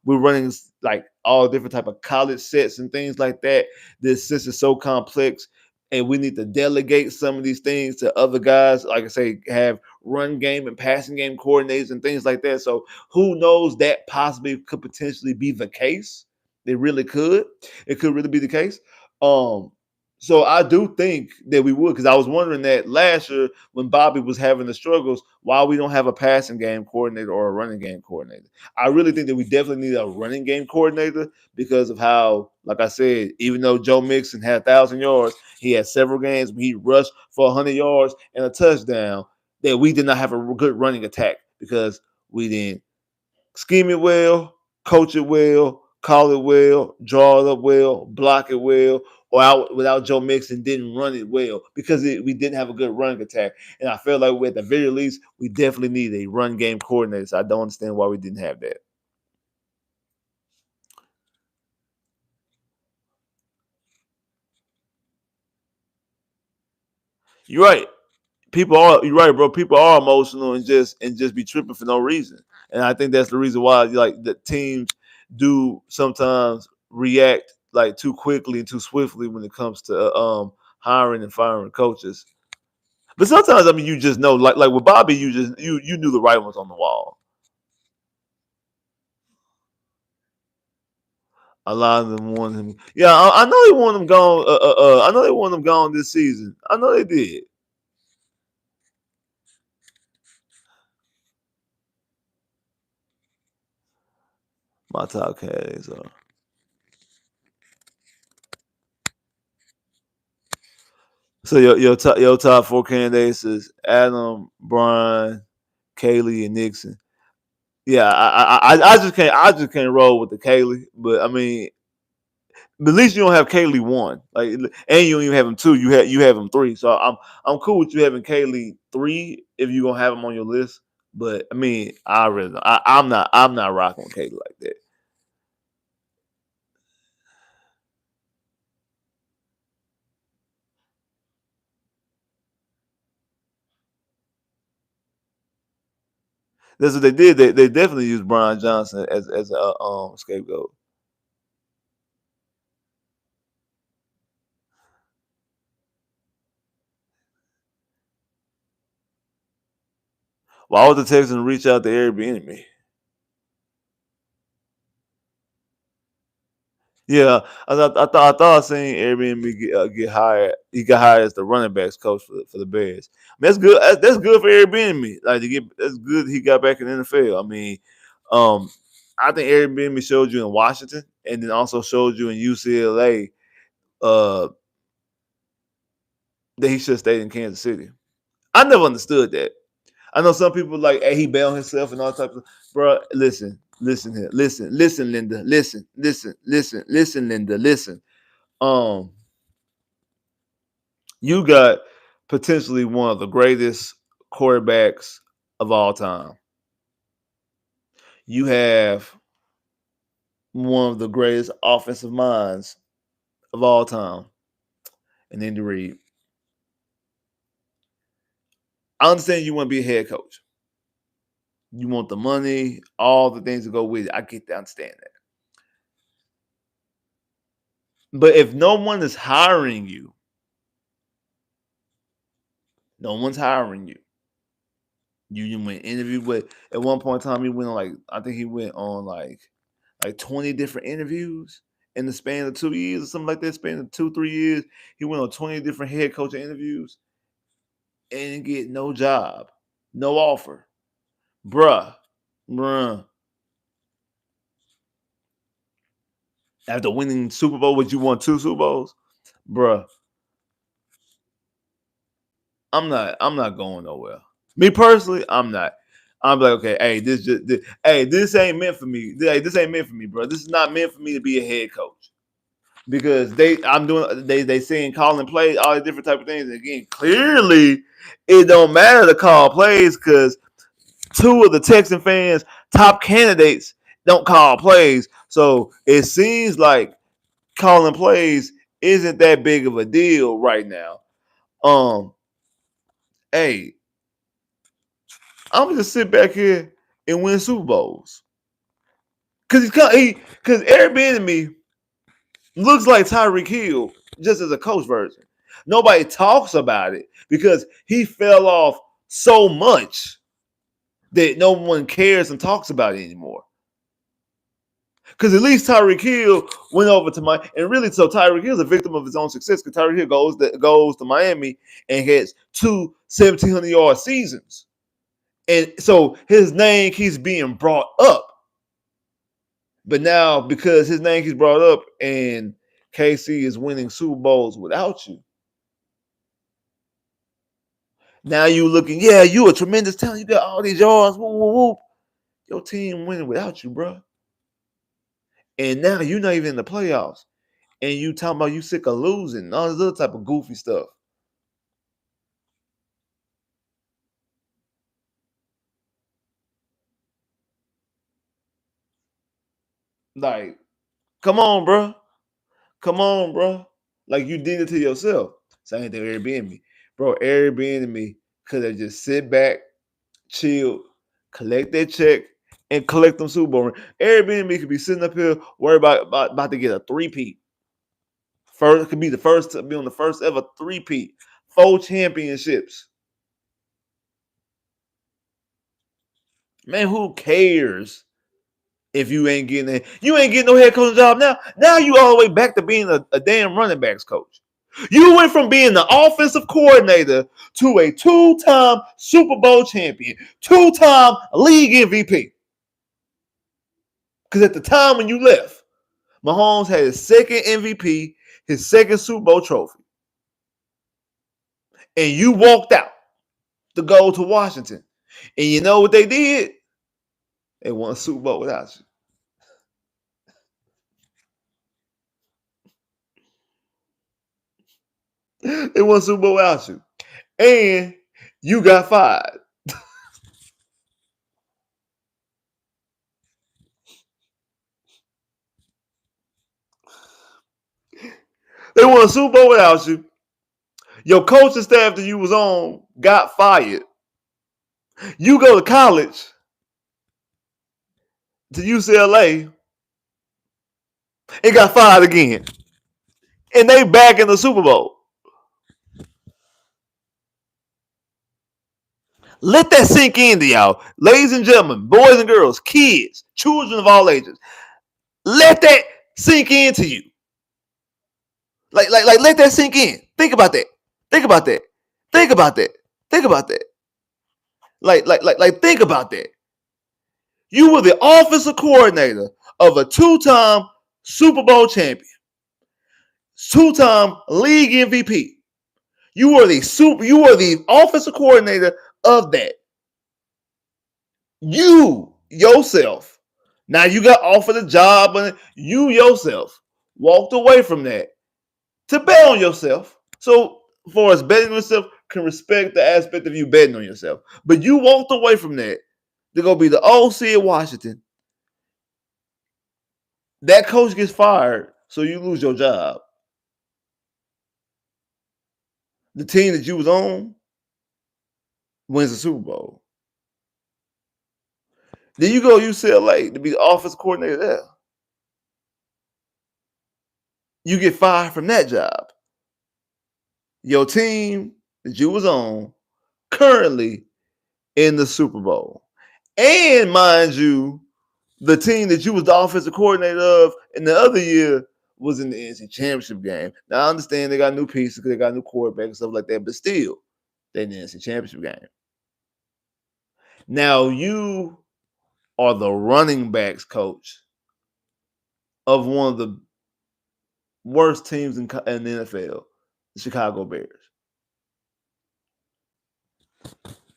we're running like all different type of college sets and things like that. This system is so complex, and we need to delegate some of these things to other guys. Like I say, have run game and passing game coordinators and things like that. So who knows, that possibly could potentially be the case. It really could. It could really be the case. Um, so I do think that we would, because I was wondering that last year when Bobby was having the struggles, why we don't have a passing game coordinator or a running game coordinator. I really think that we definitely need a running game coordinator because of how, like I said, even though Joe Mixon had 1,000 yards, he had several games where he rushed for 100 yards and a touchdown. that we did not have a good running attack because we didn't scheme it well, coach it well, call it well, draw it up well, block it well, or out without Joe Mixon didn't run it well because we didn't have a good running attack. And I feel like at the very least, we definitely need a run game coordinator. So I don't understand why we didn't have that. You're right. You're right, bro. People are emotional and just be tripping for no reason. And I think that's the reason why like the teams do sometimes react like too quickly and too swiftly when it comes to hiring and firing coaches. But sometimes I mean you just know like with Bobby you knew the right ones on the wall. A lot of them wanted him. Yeah, I know they want him gone. I know they want him gone this season. I know they did. My top candidates are. So your top four candidates is Adam, Brian, Kaylee, and Nixon. Yeah, I just can't roll with the Kaylee. But I mean, at least you don't have Kaylee one. Like, and you don't even have him two. You have him three. So I'm cool with you having Kaylee three if you gonna have him on your list. But I mean, I'm not rocking with Kaylee like that. That's what they did. They definitely used Brian Johnson as a scapegoat. Why would the Texans reach out to Airbnb? Yeah, I thought I seen Airbnb get hired. He got hired as the running backs coach for the Bears. I mean, that's good. That's good for Airbnb. Like to get that's good. He got back in the NFL. I mean, um, I think Airbnb showed you in Washington, and then also showed you in UCLA uh, that he should have stayed in Kansas City. I never understood that. I know some people like, hey, he bailed himself and all types of. Bro, listen here, listen, Linda, listen, Linda, listen. Um, you got potentially one of the greatest quarterbacks of all time. You have one of the greatest offensive minds of all time, and Andy Reid. I understand you want to be a head coach. You want the money, all the things to go with it. I get that, understand that. But if no one is hiring you, no one's hiring you. You went interview with at one point in time he went on like I think he went on like 20 different interviews in the span of 2 years or something like that. Span of 2, 3 years. He went on 20 different head coaching interviews and didn't get no job, no offer. Bruh. Bruh. After winning Super Bowl, which you won two Super Bowls, bruh. I'm not going nowhere. Me personally, I'm not. I'm like, okay, hey, this ain't meant for me. Hey, this ain't meant for me, bro. This is not meant for me to be a head coach because they saying calling plays, all the different type of things. And again, clearly, it don't matter to call plays because two of the Texan fans' top candidates don't call plays. So it seems like calling plays isn't that big of a deal right now. Um, hey, I'm gonna just sit back here and win Super Bowls. Cause Airbnb looks like Tyreek Hill just as a coach version. Nobody talks about it because he fell off so much that no one cares and talks about it anymore. Because at least Tyreek Hill went over to my and really so Tyreek Hill's a victim of his own success because Tyreek Hill goes to Miami and has two 1,700-yard seasons. And so his name keeps being brought up. But now, because his name keeps brought up and KC is winning Super Bowls without you, Now you looking, yeah, you a tremendous talent. You got all these yards. Whoop, whoop, whoop. Your team winning without you, bro. And now you're not even in the playoffs. And you talking about you sick of losing, and all this other type of goofy stuff. Like, come on, bro. Come on, bro. Like you did it to yourself. Same thing with Airbnb. Bro, Airbnb could have just sit back, chill, collect that check, and collect them Super Bowl rings. Airbnb could be sitting up here worried about to get a three-peat. First could be the first to be on the first ever three-peat. 4 championships. Man, who cares if you ain't getting it? You ain't getting no head coaching job now. Now you all the way back to being a damn running backs coach. You went from being the offensive coordinator to a two-time Super Bowl champion, two-time league MVP. Because at the time when you left, Mahomes had his second MVP, his second Super Bowl trophy. And you walked out to go to Washington. And you know what they did? They won a Super Bowl without you. They won a Super Bowl without you. And you got fired. They won a Super Bowl without you. Your coaching staff that you was on got fired. You go to college to UCLA and got fired again. And they back in the Super Bowl. Let that sink into y'all. Ladies and gentlemen, boys and girls, kids, children of all ages. Let that sink into you. Like let that sink in. Think about that. Think about that. Think about that. Think about that. Like think about that. You were the offensive coordinator of a two-time Super Bowl champion, two-time league MVP. You were the offensive coordinator of that. You yourself. Now you got offered a job, and you yourself walked away from that to bet on yourself. So, for us betting on yourself, can respect the aspect of you betting on yourself. But you walked away from that to go be the OC at Washington. That coach gets fired, so you lose your job. The team that you was on wins the Super Bowl. Then you go to UCLA to be the offensive coordinator there. You get fired from that job. Your team that you was on currently in the Super Bowl. And mind you, the team that you was the offensive coordinator of in the other year was in the NC Championship game. Now I understand they got new pieces because they got new quarterback and stuff like that, but still, they in the NC Championship game. Now you are the running backs coach of one of the worst teams in the NFL, the Chicago Bears.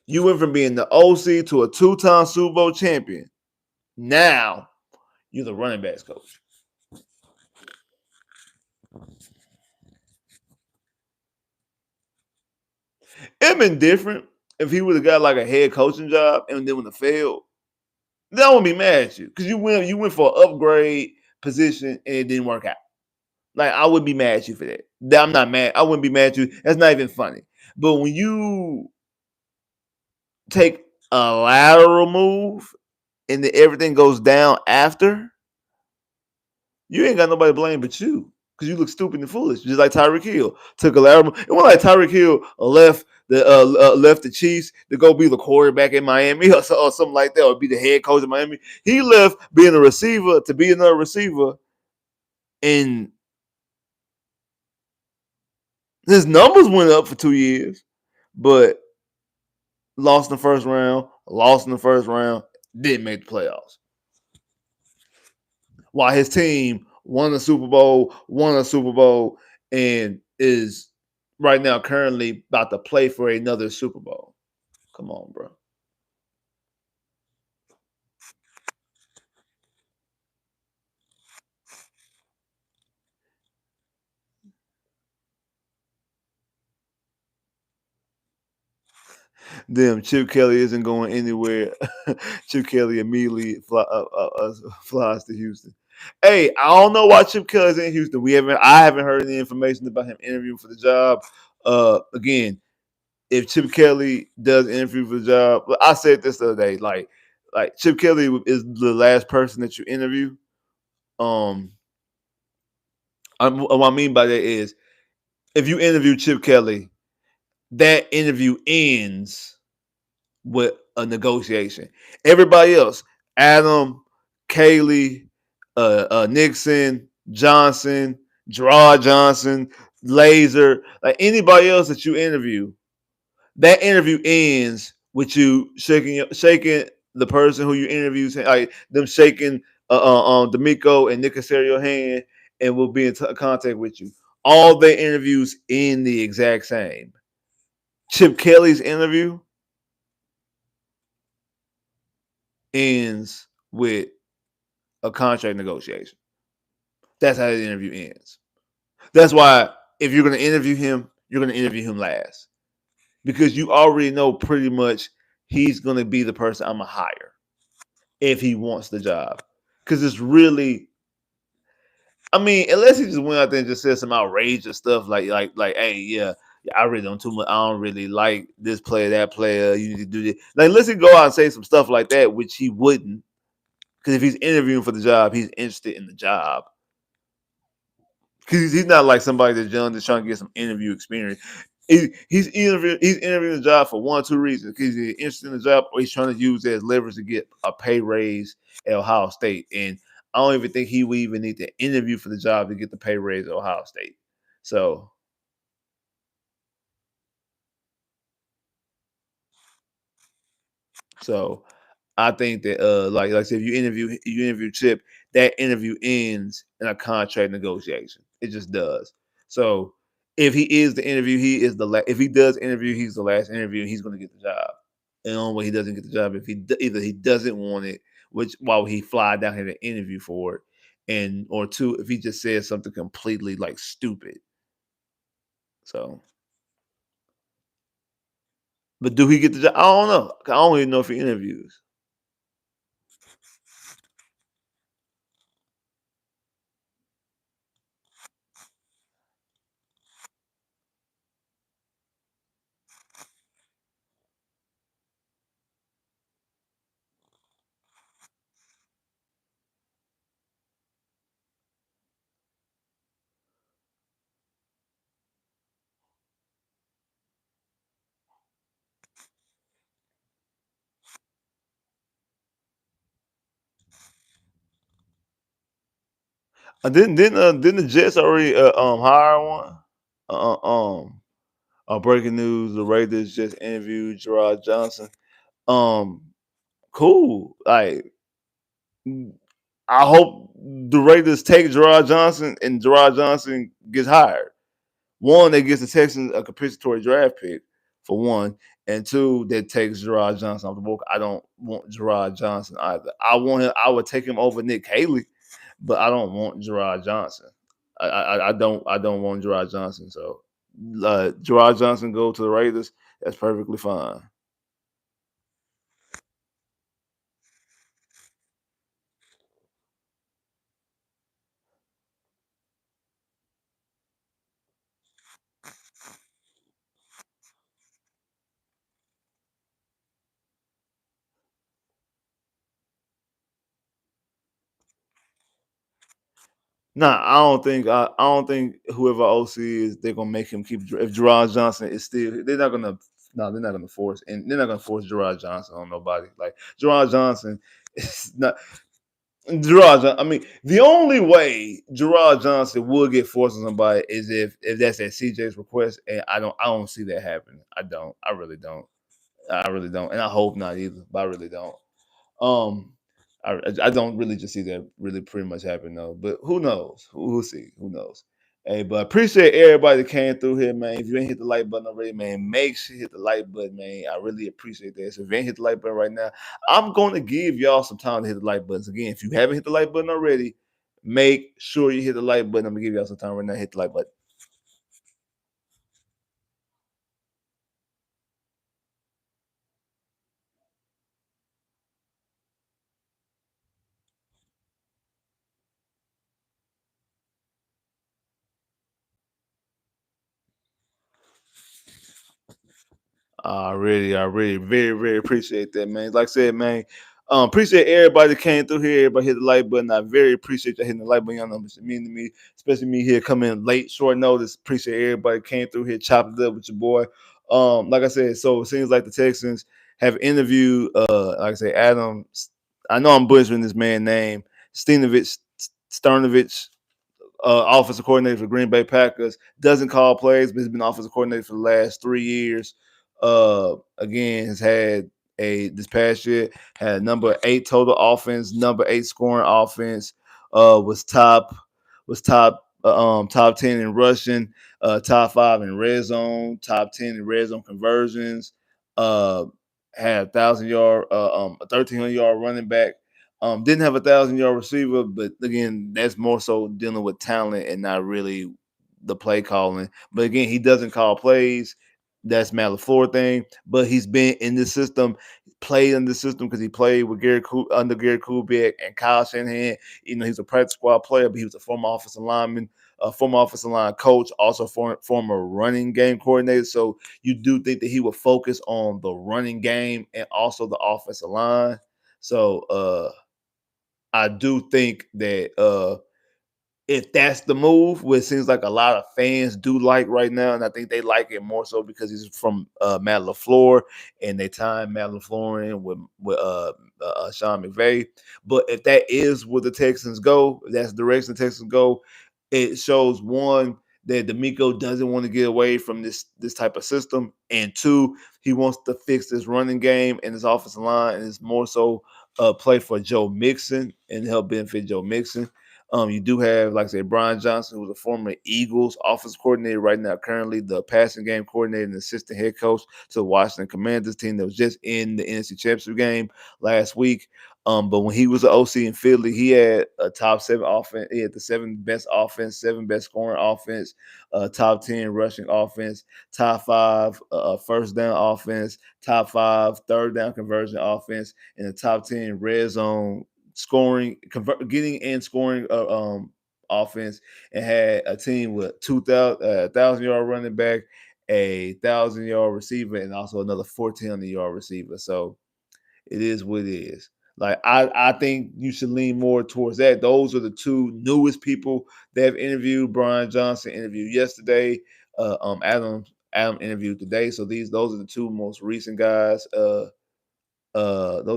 You went from being the OC to a two-time Super Bowl champion. Now you're the running backs coach. It'd been different if he would have got like a head coaching job and then when it failed, then I wouldn't be mad at you because you went for an upgrade position and it didn't work out. Like I would be mad at you for that. I'm not mad. I wouldn't be mad at you. That's not even funny. But when you take a lateral move and then everything goes down after, you ain't got nobody to blame but you because you look stupid and foolish. Just like Tyreek Hill took a lateral move. It wasn't like Tyreek Hill left the Chiefs to go be the quarterback in Miami or something like that, or be the head coach of Miami. He left being a receiver to be another receiver, and his numbers went up for 2 years, but lost in the first round, didn't make the playoffs. While his team won a Super Bowl, and is right now currently about to play for another Super Bowl. Come on, bro. Damn, Chip Kelly isn't going anywhere. Chip Kelly immediately flies to Houston. Hey, I don't know why Chip Kelly's in Houston. I haven't heard any information about him interviewing for the job. Again, if Chip Kelly does interview for the job, I said this the other day, like Chip Kelly is the last person that you interview. Um, what I mean by that is if you interview Chip Kelly, that interview ends with a negotiation. Everybody else, Adam, Kaylee, Nixon, Johnson, Gerard Johnson, Laser, like anybody else that you interview, that interview ends with you shaking the person who you interview, like them shaking D'Amico and Nick Casario hand, and will be in contact with you. All their interviews end the exact same. Chip Kelly's interview ends with a contract negotiation. That's how the interview ends. That's why if you're going to interview him, you're going to interview him last because you already know pretty much he's going to be the person I'm going to hire if he wants the job. Because it's really, I mean, unless he just went out there and just said some outrageous stuff like, hey, yeah, I really don't too much. I don't really like this player, that player. You need to do this. Like, unless he go out and say some stuff like that, which he wouldn't. Because if he's interviewing for the job, he's interested in the job. Because he's not like somebody that's young that's trying to get some interview experience. He's interviewing the job for one or two reasons. Because he's interested in the job, or he's trying to use it as leverage to get a pay raise at Ohio State. And I don't even think he would even need to interview for the job to get the pay raise at Ohio State. So, so I think that like I said, if you interview Chip, that interview ends in a contract negotiation. It just does. So if he is the interview, he is if he does interview, he's the last interview, and he's going to get the job. And the only way he doesn't get the job if either he doesn't want it, which while he fly down here to interview for it, and or two, if he just says something completely like stupid. So, but do he get the job? I don't know. I don't even know if he interviews. Didn't the Jets already hire one? Breaking news: the Raiders just interviewed Gerard Johnson. Um, cool. Like, I hope the Raiders take Gerard Johnson and Gerard Johnson gets hired. One, that gives the Texans a compensatory draft pick for one, and two, that takes Gerard Johnson off the board. I don't want Gerard Johnson either. I want him. I would take him over Nick Haley, but I don't want Gerard Johnson. I don't want Gerard Johnson. So Gerard Johnson go to the Raiders. That's perfectly fine. Nah, I don't think whoever OC is, they're gonna make him keep. If Gerard Johnson is still, they're not gonna. No, they're not gonna force, and they're not gonna force Gerard Johnson on nobody. Like Gerard Johnson is not. I mean, the only way Gerard Johnson will get forced on somebody is if that's at CJ's request, and I don't see that happening. I don't. I really don't. I really don't, and I hope not either. But I really don't. Um, I don't really just see that really pretty much happen though. But who knows? We'll see. Who knows? Hey, but appreciate everybody that came through here, man. If you ain't hit the like button already, man, make sure you hit the like button, man. I really appreciate that. So if you ain't hit the like button right now, I'm going to give y'all some time to hit the like buttons. Again, if you haven't hit the like button already, make sure you hit the like button. I'm going to give y'all some time right now. Hit the like button. I really, very, very appreciate that, man. Like I said, man, appreciate everybody that came through here. Everybody hit the like button. I very appreciate you hitting the like button. Y'all know what it mean to me, especially me here coming in late, short notice. Appreciate everybody that came through here, chopped it up with your boy. Like I said, so it seems like the Texans have interviewed, like I say, Adam. I know I'm butchering this man's name, Stenavich, Sternovich, offensive coordinator for Green Bay Packers. Doesn't call plays, but he's been offensive coordinator for the last 3 years. Again, has had a this past year had number 8 total offense, number 8 scoring offense. Was top 10 in rushing, top 5 in red zone, top 10 in red zone conversions. Uh, had 1,000 yard, 1,300 yard running back. Didn't have 1,000 yard receiver, but again, that's more so dealing with talent and not really the play calling. But again, he doesn't call plays. That's Matt LaFleur thing. But he's been in the system, played in the system because he played with under Gary Kubiak and Kyle Shanahan. You know, he's a practice squad player, but he was a former offensive lineman, a former offensive line coach, also former running game coordinator. So you do think that he will focus on the running game and also the offensive line. So I do think that if that's the move, which seems like a lot of fans do like right now, and I think they like it more so because he's from Matt LaFleur, and they time Matt LaFleur in with Sean McVay. But if that is where the Texans go, if that's the direction the Texans go, it shows one that D'Amico doesn't want to get away from this type of system, and two, he wants to fix this running game and his offensive line, and it's more so play for Joe Mixon and help benefit Joe Mixon. You do have, like I said, Brian Johnson, who's a former Eagles offensive coordinator right now, currently the passing game coordinator and assistant head coach to the Washington Commanders team that was just in the NFC Championship game last week. But when he was the OC in Philly, he had a top 7 offense. He had the 7 best offense, 7 best scoring offense, top 10 rushing offense, top 5 first down offense, top 5 third down conversion offense, and the top 10 red zone scoring, getting and scoring offense, and had a team with 1,000 yard running back, 1,000 yard receiver, and also another 1,400 yard receiver. So it is what it is. Like I think you should lean more towards that. Those are the two newest people that have interviewed. Brian Johnson interviewed yesterday. Adam interviewed today. So those are the two most recent guys. Those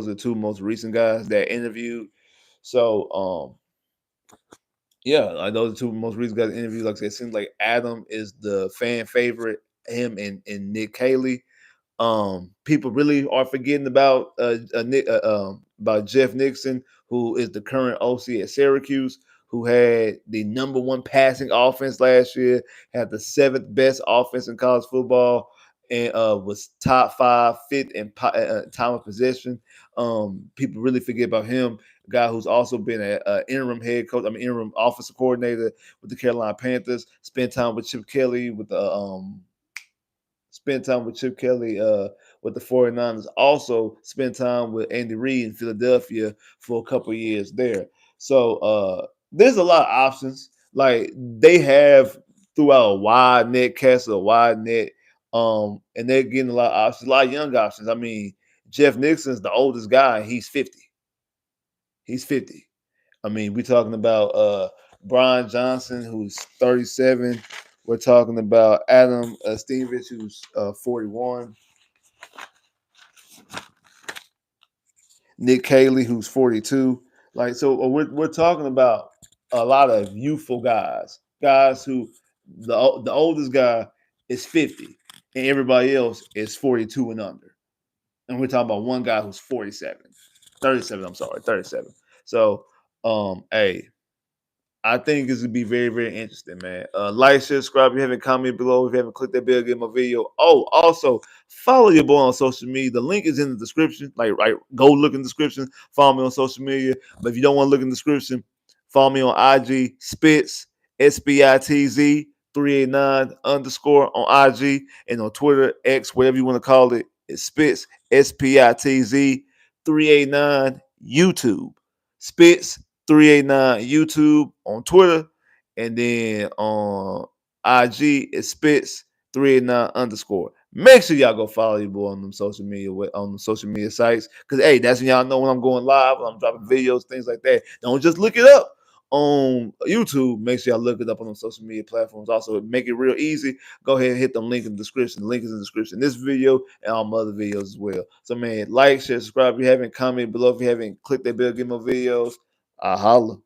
are the two most recent guys that interviewed. So yeah, like those are two most recent guys interviewed. Like I said, it seems like Adam is the fan favorite. Him and Nick Caley. People really are forgetting about Jeff Nixon, who is the current OC at Syracuse, who had the number 1 passing offense last year, had the 7th best offense in college football, and was top 5 fifth in time of possession. People really forget about him. A guy who's also been an interim head coach, interim offensive coordinator with the Carolina Panthers. Spent time with Chip Kelly with the spent time with Chip Kelly with the 49ers. Also spent time with Andy Reid in Philadelphia for a couple years there. So there's a lot of options. Like they have throughout a wide net, cast a wide net, and they're getting a lot of options, a lot of young options. I mean, Jeff Nixon's the oldest guy. He's 50. He's 50. I mean, we're talking about Brian Johnson, who's 37. We're talking about Adam Stenavich, who's 41. Nick Caley, who's 42. Like, so we're talking about a lot of youthful guys who the oldest guy is 50, and everybody else is 42 and under. And we're talking about one guy who's 47, 37. I'm sorry, 37. So, hey, I think this would be very, very interesting, man. Like, share, subscribe. If you haven't commented below, if you haven't clicked that bell, get my video. Oh, also follow your boy on social media. The link is in the description. Like, right, go look in the description. Follow me on social media. But if you don't want to look in the description, follow me on IG, Spitz, SBITZ 389 underscore on IG, and on Twitter, X, whatever you want to call it. It's Spitz, SPITZ 389 YouTube. Spitz 389 YouTube on Twitter, and then on IG it's Spitz 389 underscore. Make sure y'all go follow your boy on them social media sites, because hey, that's when y'all know when I'm going live, when I'm dropping videos, things like that. Don't just look it up on YouTube. Make sure y'all look it up on the social media platforms. Also, make it real easy. Go ahead and hit the link in the description. The link is in the description. This video and all my other videos as well. So, man, like, share, subscribe. If you haven't, comment below. If you haven't clicked that bell, get more videos. I holla.